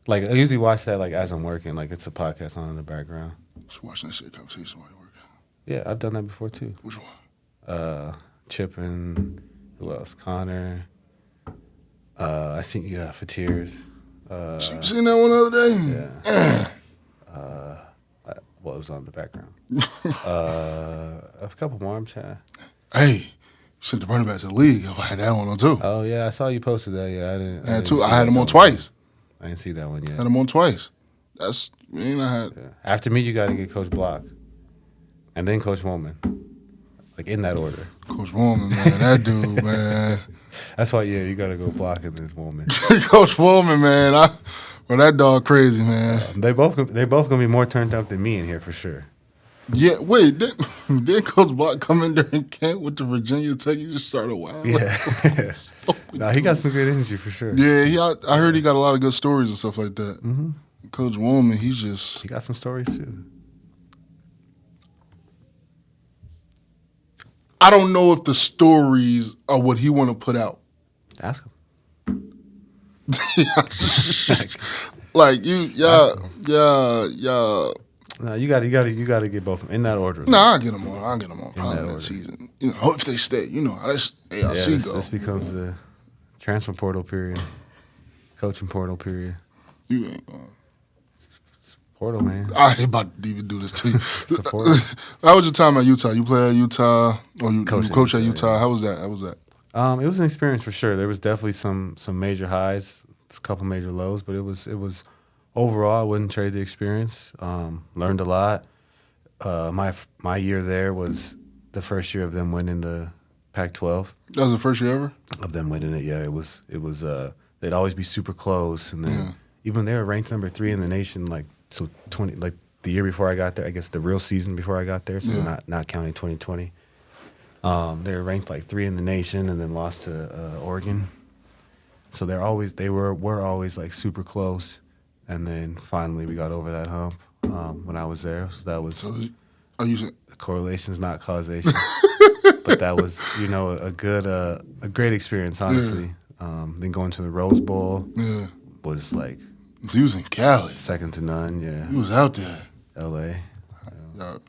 Like I usually watch that like as I'm working. Like it's a podcast on in the background. Just watching Necessary Conversations while you're working. Yeah, I've done that before too. Which one? Chip and who else? Connor. I seen you for Tears. You seen that one the other day? Yeah. Well, it was on the background. A couple more. I'm trying. Hey, you sent the running back to the league. I had that one on too. Oh yeah, I saw you posted that. Yeah, I didn't. I had two. I had him on twice. I didn't see that one yet. Had him on twice. That's I had. Yeah. After me, you got to get Coach Block, and then Coach Woolman, like in that order. Coach Woolman, man, that dude, man. That's why, you got to go Block and then Woolman. Coach Woolman, man, that dog crazy, man. They both gonna be more turned up than me in here for sure. Yeah, wait, did Coach Block come in during camp with the Virginia Tech? He just started wild. Yeah, no, he got some good energy for sure. Yeah, I heard he got a lot of good stories and stuff like that. Mm-hmm. Coach Woolman, he got some stories too. I don't know if the stories are what he want to put out. Ask him. Like yeah. No, you got to get both of them in that order. No, I'll get them on probably that season. If they stay, how this ARC go. This becomes the transfer portal period, coaching portal period. You ain't going. It's portal, man. I ain't about to even do this to you. It's a portal. How was your time at Utah? You play at Utah, or you coach at Utah? Yeah. How was that? It was an experience for sure. There was definitely some major highs, a couple major lows, but it was overall, I wouldn't trade the experience. Learned a lot. My year there was the first year of them winning the Pac-12. That was the first year ever? Of them winning it, yeah. It was. They'd always be super close, and then even they were ranked number 3 in the nation. Like so, the year before I got there. I guess the real season before I got there. So not counting 2020. They were ranked like 3 in the nation, and then lost to Oregon. So they were always like super close. And then finally we got over that hump when I was there. So that was the correlation's not causation. But that was, a great experience, honestly. Then going to the Rose Bowl was like he was in Cali. Second to none, yeah. He was out there. LA. Y'all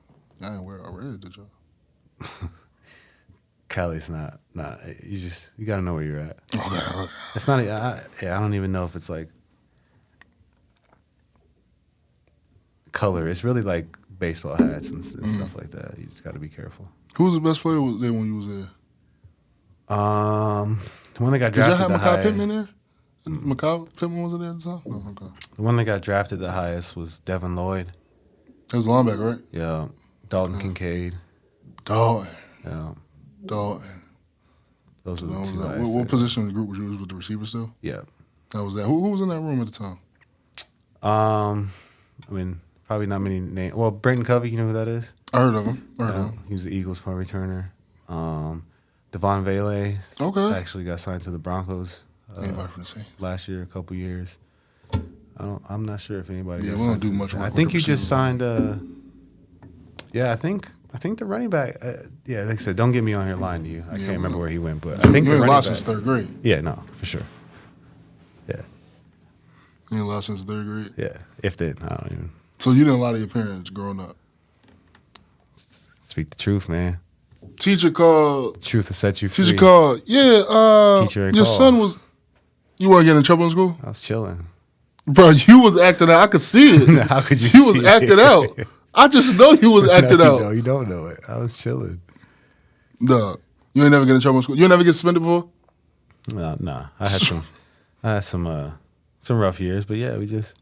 ain't wear already, did y'all? Cali's not you gotta know where you're at. Okay. It's not I don't even know if it's like color. It's really like baseball hats and stuff like that. You just got to be careful. Who was the best player was there when you was there? The one that got Did y'all drafted have the Makai highest. Pittman there? Makai Pittman wasn't there at the time? No, okay. The one that got drafted the highest was Devin Lloyd. That was linebacker, right? Yeah, Dalton Kincaid. Dalton. Yeah, Dalton. those are the That two was highest. what position in the group was you? Was with the receiver still? Yeah. That was that. Who was in that room at the time? I mean, probably not many names. Well, Brayton Covey, you know who that is? I heard of him. I heard of Yeah, him. he was the Eagles punt returner. Devon Vele actually got signed to the Broncos Anybody from the same? last year, a couple years. I'm not sure if anybody. Yeah, got we don't signed do to the much same. work I with think the you just receivers. signed. Yeah, I think the running back. Yeah, like I said, don't get me on here lying to you. I can't remember where he went, but I think You the ain't running lost back. since third grade. Yeah, no, for sure. Yeah, You ain't lost since third grade. yeah. If they, I don't even So you didn't lie to your parents growing up. speak the truth, man. Teacher called. Truth will set you free. Teacher called. Yeah. Teacher ain't your called. son was. You weren't getting in trouble in school, I was chilling. bro. You was acting out. I could see it. How could you? You was see acting it? out. I just know you was acting out. No, you don't know it. I was chilling. Dog. You ain't never get in trouble in school. You ain't never get suspended before. Nah. I had some rough years, but yeah, we just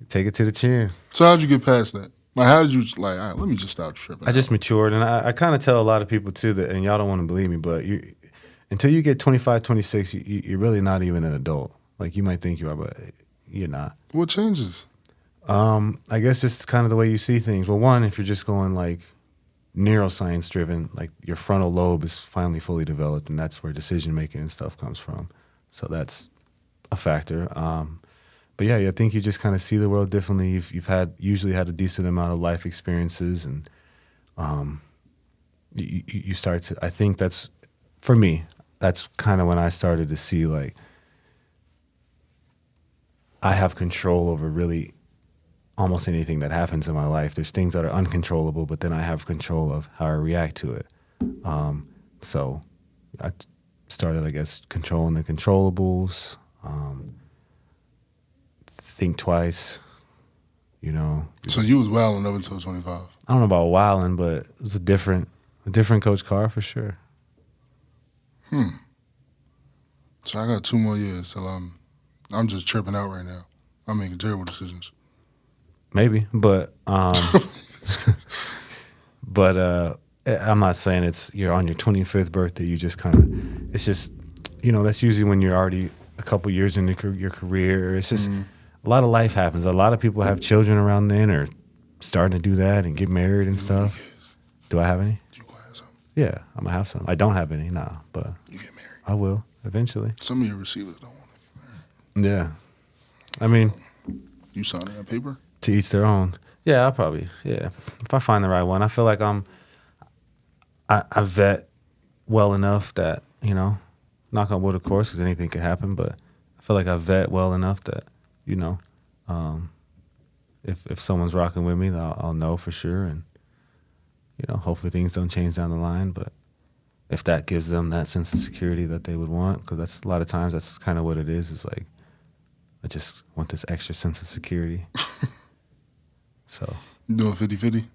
take it to the chin. So how'd you get past that? Like, how did you like? All right, let me just stop tripping. I just matured, and I kind of tell a lot of people too that, and y'all don't want to believe me, but until you get 25, 26, you're really not even an adult. Like you might think you are, but you're not. What changes? I guess just kind of the way you see things. Well, one, if you're just going like neuroscience driven, like your frontal lobe is finally fully developed, and that's where decision making and stuff comes from. So that's a factor. But yeah, I think you just kind of see the world differently. You've usually had a decent amount of life experiences, and you start to. I think that's for me. That's kind of when I started to see like I have control over really almost anything that happens in my life. There's things that are uncontrollable, but then I have control of how I react to it. So I started, I guess, controlling the controllables. Think twice, you know. So you was wilding up until 25. I don't know about wilding, but it was a different Coach Carr for sure. So I got 2 more years till I'm just tripping out right now. I'm making terrible decisions. Maybe, but I'm not saying you're on your 25th birthday. You just kind of, it's just, you know, that's usually when you're already a couple years into your career. It's just a lot of life happens. A lot of people have children around then or starting to do that and get married and stuff. Do I have any? You gonna have some? Yeah, I'm gonna have some. I don't have any, nah, but You get married. I will eventually. Some of your receivers don't want to get married. Yeah, I mean, You signing that paper? to each their own. Yeah, I'll probably. Yeah, if I find the right one, I feel like I vet well enough that, you know, knock on wood, of course, because anything could happen. But I feel like I vet well enough that, you know, if someone's rocking with me, I'll know for sure, and you know, hopefully things don't change down the line. But if that gives them that sense of security that they would want, because that's a lot of times that's kind of what it is. Is like I just want this extra sense of security. So You doing 50-50?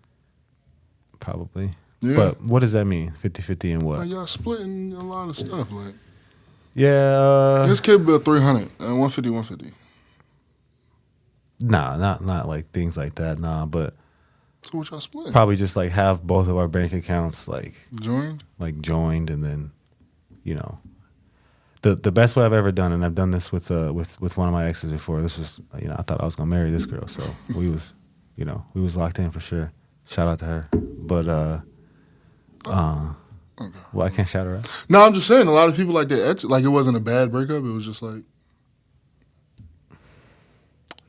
probably. Yeah. But what does that mean? 50-50 and what? Like y'all splitting a lot of stuff. Like Yeah. this kid built 300 and 150. Nah, not like things like that. Nah, but So what y'all splitting? probably just like have both of our bank accounts like Joined? and then, you know, the best way I've ever done, and I've done this with one of my exes before. This was, you know, I thought I was gonna marry this girl, so we was locked in for sure. Shout out to her, but Okay. well, I can't shout her out. No, I'm just saying a lot of people like that. Like it wasn't a bad breakup. It was just like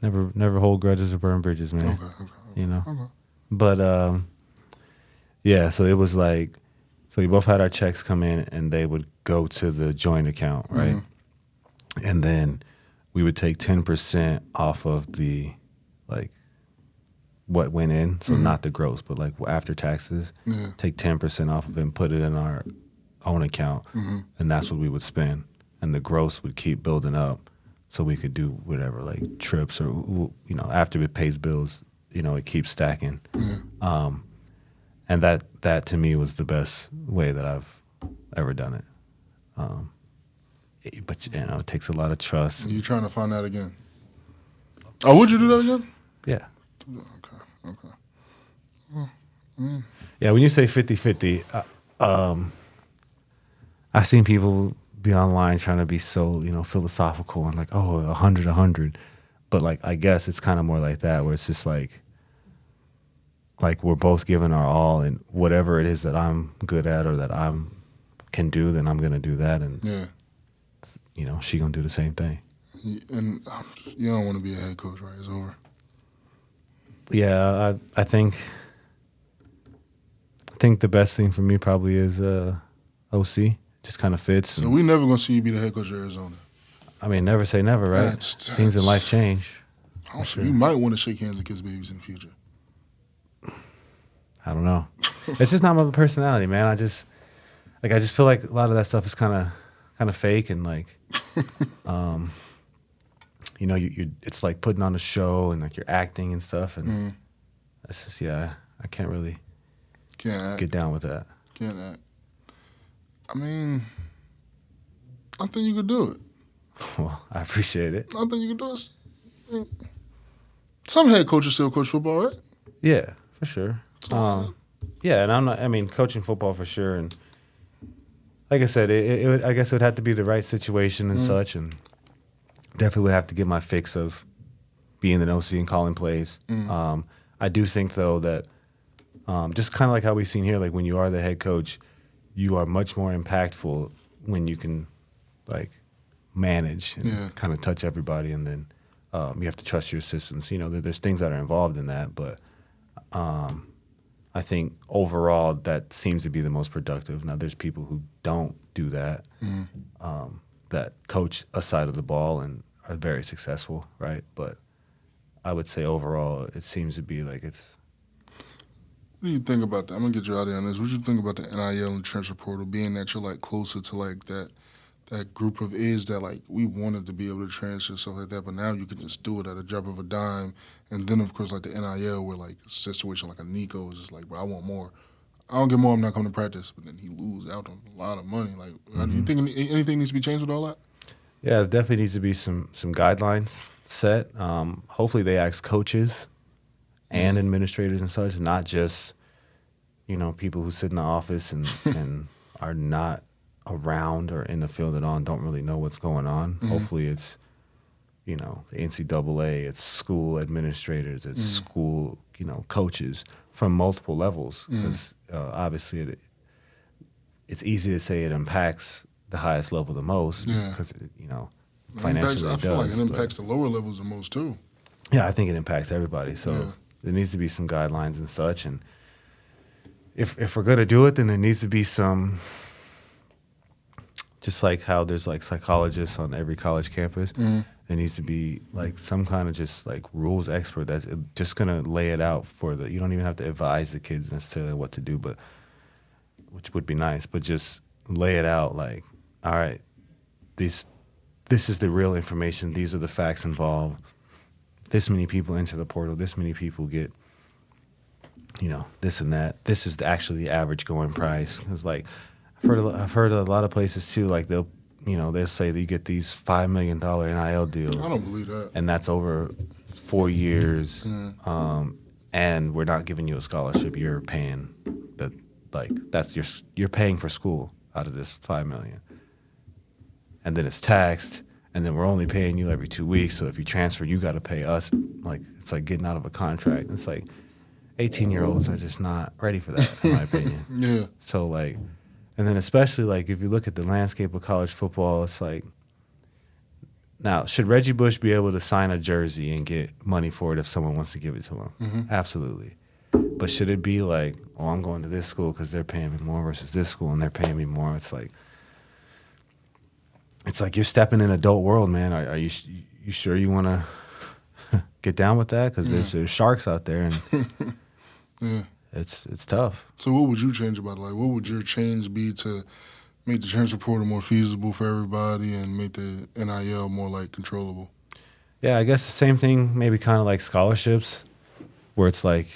Never hold grudges or burn bridges, man. okay. You know. Okay. But yeah, so it was like, so we both had our checks come in, and they would go to the joint account, right? Mm-hmm. And then we would take 10% off of the, like, what went in, so not the gross, but like after taxes. Yeah. Take 10% off of it and put it in our own account, and that's what we would spend, and the gross would keep building up, so we could do whatever, like trips or, you know, after it pays bills, it keeps stacking. Yeah. And that to me was the best way that I've ever done it. But it takes a lot of trust. You're trying to find that again. Oh, would you do that again? Yeah. Okay. Yeah, when you say 50-50, I've seen people be online trying to be so, philosophical and like, 100. But like, I guess it's kind of more like that, where it's just like we're both giving our all, and whatever it is that I'm good at or that I can do, then I'm going to do that. And, she going to do the same thing. And you don't want to be a head coach, right? It's over. Yeah, I think the best thing for me probably is OC. Just kind of fits. So we never going to see you be the head coach of Arizona. I mean, never say never, right? Things in life change. Also, you might want to shake hands and kiss babies in the future. I don't know. It's just not my personality, man. I just feel like a lot of that stuff is kind of fake, and like, it's like putting on a show and like you're acting and stuff, and that's just I can't really get down with that. Can't act. I mean, I think you could do it. Well, I appreciate it. I think you could do it. Some head coaches still coach football, right? Yeah, for sure. Yeah, and coaching football for sure. And like I said, I guess it would have to be the right situation and such, and definitely would have to get my fix of being an OC and calling plays. I do think, though, that just kind of like how we've seen here, like when you are the head coach, you are much more impactful when you can, like, manage and kind of touch everybody, and then you have to trust your assistants. There's things that are involved in that, but I think overall that seems to be the most productive. Now, there's people who don't do that, that coach a side of the ball and are very successful, right? But I would say overall it seems to be like it's... What do you think about that? I'm going to get you out of here on this. What do you think about the NIL and transfer portal, being that you're, like, closer to, like, that group of age that, like, we wanted to be able to transfer, stuff like that, but now you can just do it at a drop of a dime. And then, of course, like the NIL, where, like, a situation like a Nico is just like, bro, I want more. I don't get more, I'm not coming to practice. But then he lose out on a lot of money. Like, do you think anything needs to be changed with all that? Yeah, there definitely needs to be some guidelines set. Hopefully they ask coaches and administrators and such, not just, people who sit in the office and are not around or in the field at all and don't really know what's going on. Hopefully it's, the NCAA, it's school administrators, it's school, coaches from multiple levels. Because obviously it's easy to say it impacts the highest level the most because, financially I feel like it impacts the lower levels the most too. Yeah, I think it impacts everybody. So there needs to be some guidelines and such. And if we're going to do it, then there needs to be some... Just like how there's like psychologists on every college campus, there needs to be like some kind of just like rules expert that's just gonna lay it out you don't even have to advise the kids necessarily what to do, but which would be nice, but just lay it out like, all right, this is the real information, these are the facts involved. This many people enter the portal, this many people get, this and that. This is actually the average going price. It's like I've heard a lot of places too, like they'll say that you get these $5 million NIL deals. I don't believe that. And that's over 4 years, and we're not giving you a scholarship. You're paying you're paying for school out of this $5 million, and then it's taxed, and then we're only paying you every 2 weeks. So if you transfer, you got to pay us. Like it's like getting out of a contract. It's like 18-year-olds are just not ready for that, in my opinion. Yeah. So like. And then especially, like, if you look at the landscape of college football, it's like, now, should Reggie Bush be able to sign a jersey and get money for it if someone wants to give it to him? Absolutely. But should it be like, I'm going to this school because they're paying me more versus this school and they're paying me more? It's like you're stepping in adult world, man. Are you sure you want to get down with that? Because there's sharks out there, and It's tough. So what would you change about it? Like, what would your change be to make the transfer portal more feasible for everybody and make the NIL more, like, controllable? Yeah, I guess the same thing, maybe kind of like scholarships. where it's like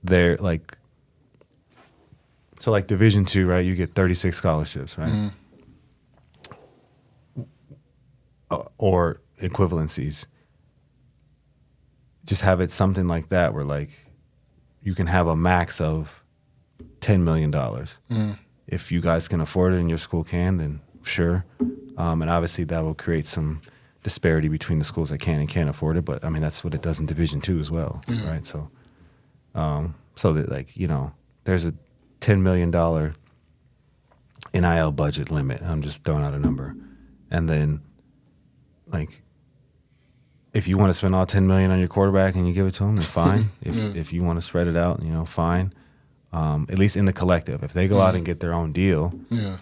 they're like, so like Division II, right? You get 36 scholarships, right? Or equivalencies. Just have it something like that where like you can have a max of $10 million. If you guys can afford it and your school can, then sure. And obviously that will create some disparity between the schools that can and can't afford it. But I mean, that's what it does in Division II as well, right? So, so that like, you know, there's a $10 million NIL budget limit. I'm just throwing out a number. And then like, if you want to spend all $10 million on your quarterback and you give it to him, then fine. If you want to spread it out, you know, fine. At least in the collective. If they go out and get their own deal,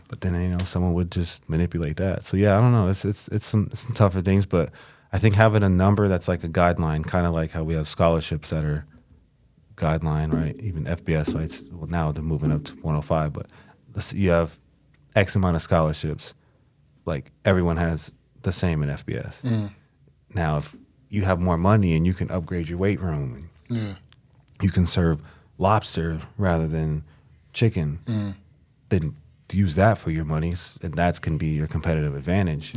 but then you know someone would just manipulate that. So yeah, I don't know. It's some tougher things, but I think having a number that's like a guideline, kind of like how we have scholarships that are guideline, right? Even FBS, right? Well, now they're moving up to 105, but you have X amount of scholarships. Like everyone has the same in FBS. Now, if you have more money and you can upgrade your weight room, you can serve lobster rather than chicken, then use that for your money, and that can be your competitive advantage.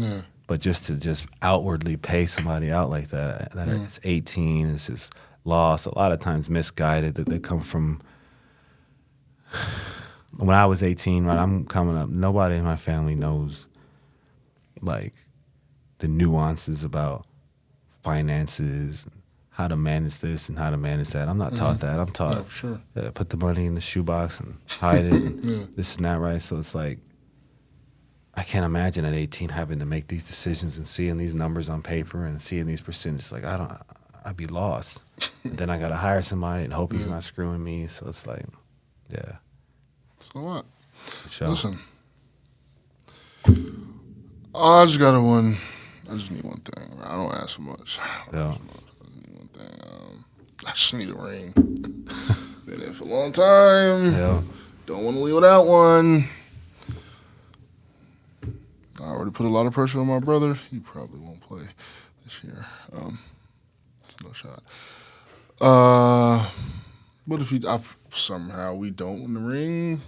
But just to outwardly pay somebody out like that it's 18, it's just lost. A lot of times misguided that they come from. When I was 18, right, I'm coming up. Nobody in my family knows like the nuances about finances, how to manage this and how to manage that. I'm not taught that. I'm taught put the money in the shoebox and hide it and this and that, right? So it's like I can't imagine at 18 having to make these decisions and seeing these numbers on paper and seeing these percentages. Like I'd be lost. And then I got to hire somebody and hope he's not screwing me. So it's like, yeah. It's a lot. Sure. Listen, I just need one thing. I don't ask for much. I just need one thing. I just need a ring. Been in for a long time. Don't want to leave without one. I already put a lot of pressure on my brother. He probably won't play this year. It's no shot. But if somehow we don't win the ring,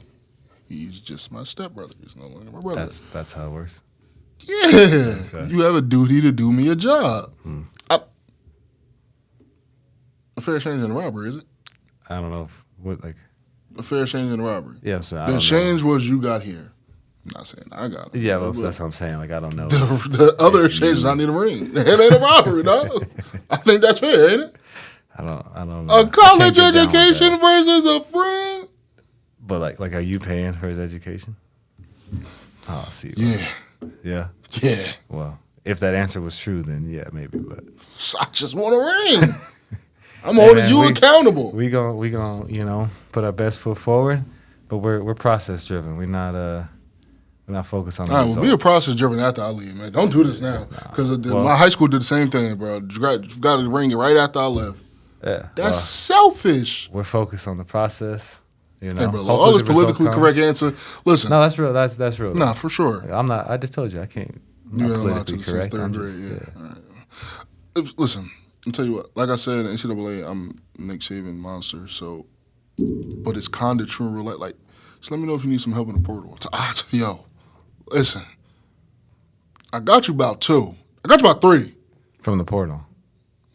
he's just my stepbrother. He's no longer my brother. That's how it works. Yeah. Okay. You have a duty to do me a job. A fair exchange and a robbery, is it? I don't know. A fair exchange and a robbery. Yeah, so the exchange was you got here. I'm not saying I got it. Yeah, that's what I'm saying. Like, I don't know. The other exchange is I need a ring. It ain't a robbery, dog. I think that's fair, ain't it? I don't know. A college education versus a ring. But like, are you paying for his education? Oh, I see. Yeah. Well, if that answer was true, then yeah, maybe. But I just want a ring. I'm holding you accountable. We gon' put our best foot forward, but we're process driven. We're not focused on the result. Well, be a process driven after I leave, man. Don't do this now, because my high school did the same thing, bro. You got to ring it right after I left. Yeah, that's selfish. We're focused on the process. You know, hey, bro, all this politically correct answer. Listen, no, that's real. That's real. Nah, for sure. I'm not. I just told you I can't. I'm not politically correct. Third grade, All right. Listen, I'll tell you what. Like I said, in NCAA, I'm Nick Saban monster. So, but it's kind of true in real life. Like, just let me know if you need some help in the portal. Yo, listen, I got you about 2. I got you about 3 from the portal.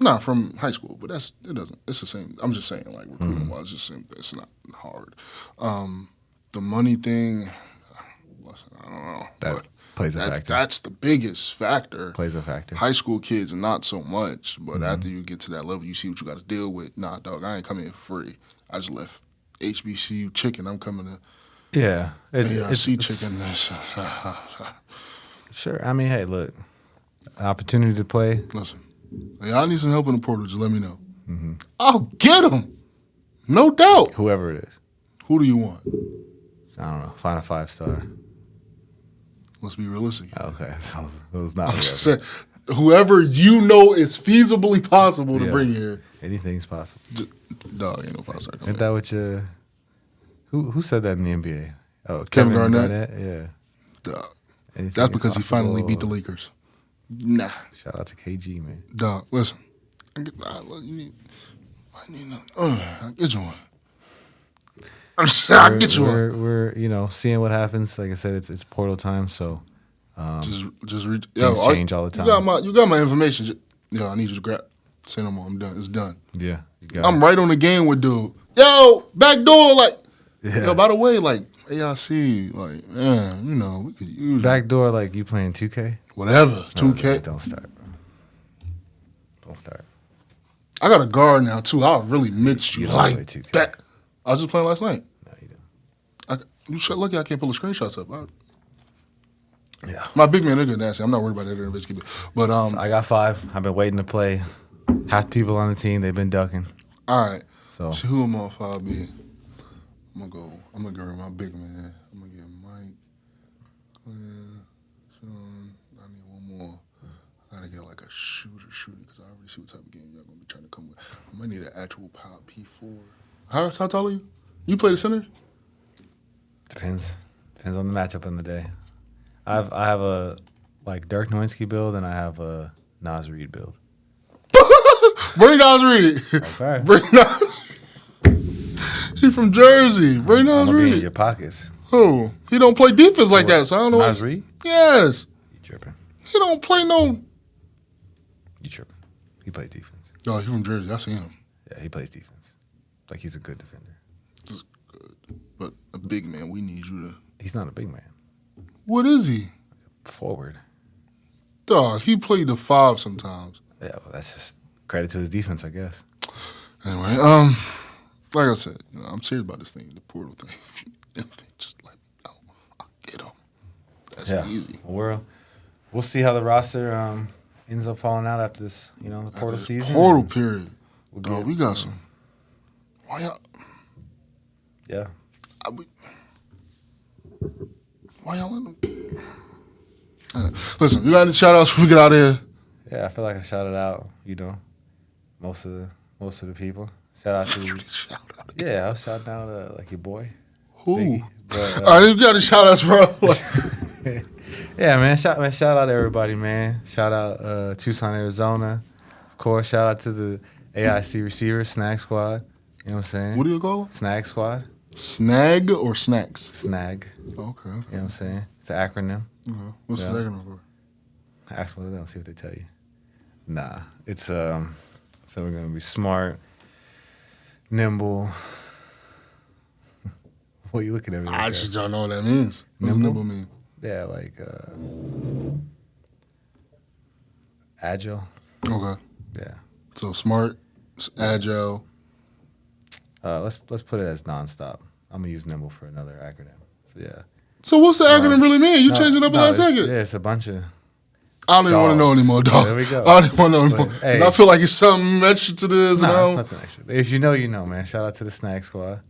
Nah, from high school, but it's the same. I'm just saying, like, recruiting wise, it's the same. It's not hard. The money thing, I don't know. That plays a factor. That's the biggest factor. Plays a factor. High school kids, not so much. But after you get to that level, you see what you got to deal with. Nah, dog, I ain't coming here for free. I just left HBCU chicken. I'm coming to it's chicken. Sure. I mean, hey, look, opportunity to play. Listen. Hey, I need some help in the portal. Just let me know. I'll get them. No doubt. Whoever it is. Who do you want? I don't know. Find a 5-star. Let's be realistic. Okay. So it was not whoever you know is feasibly possible to bring here. Anything's possible. Dog, ain't no 5-star. Isn't that what you... Who said that in the NBA? Oh, Kevin Garnett? Yeah. Dog. That's because he finally beat the Lakers. Nah. Shout out to KG, man. Dog, listen. I get you one. I'll get you one. We're seeing what happens. Like I said, it's portal time, so Just reach. things change all the time. You got my information. Yo, I need you to grab. Say no more. I'm done. It's done. Yeah, you got I'm it. right on the game with dude. Yo, back door, like. Yeah. Yo, by the way, like AIC, like, man, we could use Backdoor, like you playing 2K? whatever. 2K. Don't start, bro. Don't start. I got a guard now too. I really missed you don't like play 2K. that. I was just playing last night. No, you don't. You lucky I can't pull the screenshots up. Yeah. My big man, they're good nasty. I'm not worried about that. But So I got 5. I've been waiting to play. Half the people on the team, they've been ducking. all right. So See who am I on 5B? I'm gonna go with my big man. I'm gonna get Mike, Glenn, Sean. I need one more. I gotta get like a shooter because I already see what type of game y'all gonna be trying to come with. I might need an actual power P4. How tall are you? You play the center? depends on the matchup in the day. I have a like Dirk Nowitzki build and I have a Nas Reed build. Bring Nas Reed. Okay. Bring Nas. He from Jersey. Bring Nas I'm gonna be in Reed. your pockets. Who? He don't play defense like that, so I don't know. Nas Reed? Yes. You tripping? He don't play no. You tripping? He plays defense. Oh, he from Jersey. I seen him. Yeah, he plays defense. Like he's a good defender. This is good, but a big man. We need you to. He's not a big man. What is he? Forward. Dog, he played the 5 sometimes. Yeah, well, that's just credit to his defense, I guess. Anyway, like I said, I'm serious about this thing, the portal thing. If you anything, just let me know. I'll get them. That's easy. We'll see how the roster ends up falling out after this, the portal season. Portal period. We'll We got some. Why y'all? Yeah. Why y'all let them? Listen, you got any shout outs before we get out of here? Yeah, I feel like I shouted out, most of the people. Shout out to I was shouting out like your boy. Who? Biggie. But, all right, you got any shout outs, bro? yeah, man. Shout out to everybody, man. Shout out Tucson, Arizona. Of course, shout out to the AIC receivers, Snag Squad. You know what I'm saying? What do you call them? Snag Squad. Snag or snacks? Snag. Okay. You know what I'm saying? It's an acronym. Okay. What's the acronym for? Ask one of them, see what they tell you. Nah. It's so we're gonna be smart, nimble. What are you looking at me? I just don't know what that means. What does nimble mean? Yeah, like agile. Okay. Yeah. So smart, agile. Let's put it as nonstop. I'm gonna use nimble for another acronym. So yeah. So what's the acronym really mean? You changing up last second? Yeah, it's a bunch of. I don't even want to know anymore, dog. There we go. I don't even want to know anymore. Hey. 'Cause I feel like it's something extra to this. Nah, it's nothing extra. If you know, you know, man. Shout out to the Snag Squad. You know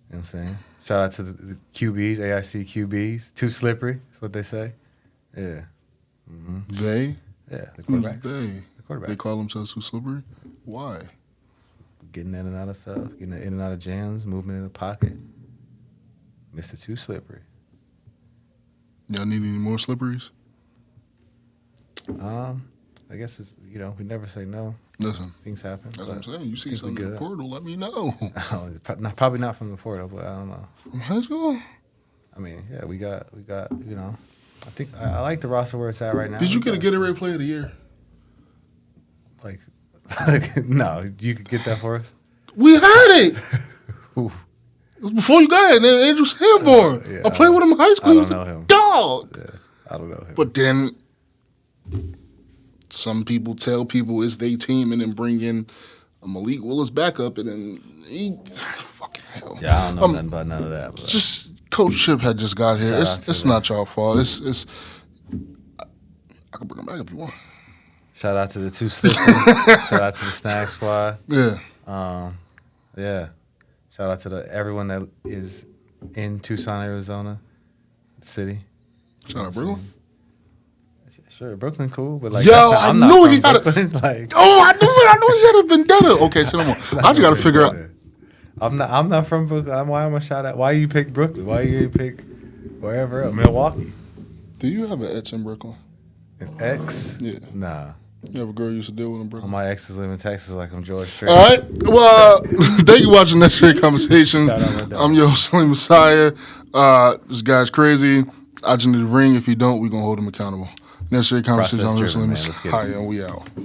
what I'm saying? Shout out to the QBs, AIC QBs. Too slippery, is what they say. Yeah. Mm-hmm. They? Yeah, the Who's quarterbacks. they? The quarterbacks. They call themselves too slippery? Why? Getting in and out of stuff, getting in and out of jams, movement in the pocket. Mr. Too Slippery. Y'all need any more slipperies? I guess it's, we never say no. Listen. Things happen. That's what I'm saying. You see something in the portal, let me know. Probably not from the portal, but I don't know. From high school? I mean, yeah, we got, I think I like the roster where it's at right now. Did you get a Gatorade Player of the Year? Like, no, you could get that for us? We had it. It was before you got it, and Andrew Sanborn. Yeah, I played with him in high school. I don't know him. Dog. Yeah, I don't know him. But then some people tell people it's their team and then bring in a Malik Willis backup and then fucking hell. Yeah, I don't know nothing about none of that. But. Just Coach Chip had just got here. It's not y'all fault. It's I can bring him back if you want. Shout out to the Too Slippery. Shout out to the Snag Squad. Yeah. Yeah. Shout out to everyone that is in Tucson, Arizona, city. Shout out Brooklyn. Sure, Brooklyn cool, but like, yo, I knew he had like, I knew he had a vendetta. Okay, so no more. I just got to figure out. I'm not from Brooklyn. Why am I shout out? Why you pick Brooklyn? Why you pick wherever else? Milwaukee. Do you have an etch in Brooklyn? An ex? Yeah. Nah. You have a girl you used to deal with in All Brooklyn? my exes live in Texas like I'm George Strait. All right. Well, thank you for watching Necessary Conversations. Shout out my dog. I'm your host, Saleem Messiah. This guy's crazy. I just need a ring. If you don't, we're going to hold him accountable. Necessary Conversations. Process I'm your driven, Saleem man. Let's get it. Messiah, and we out.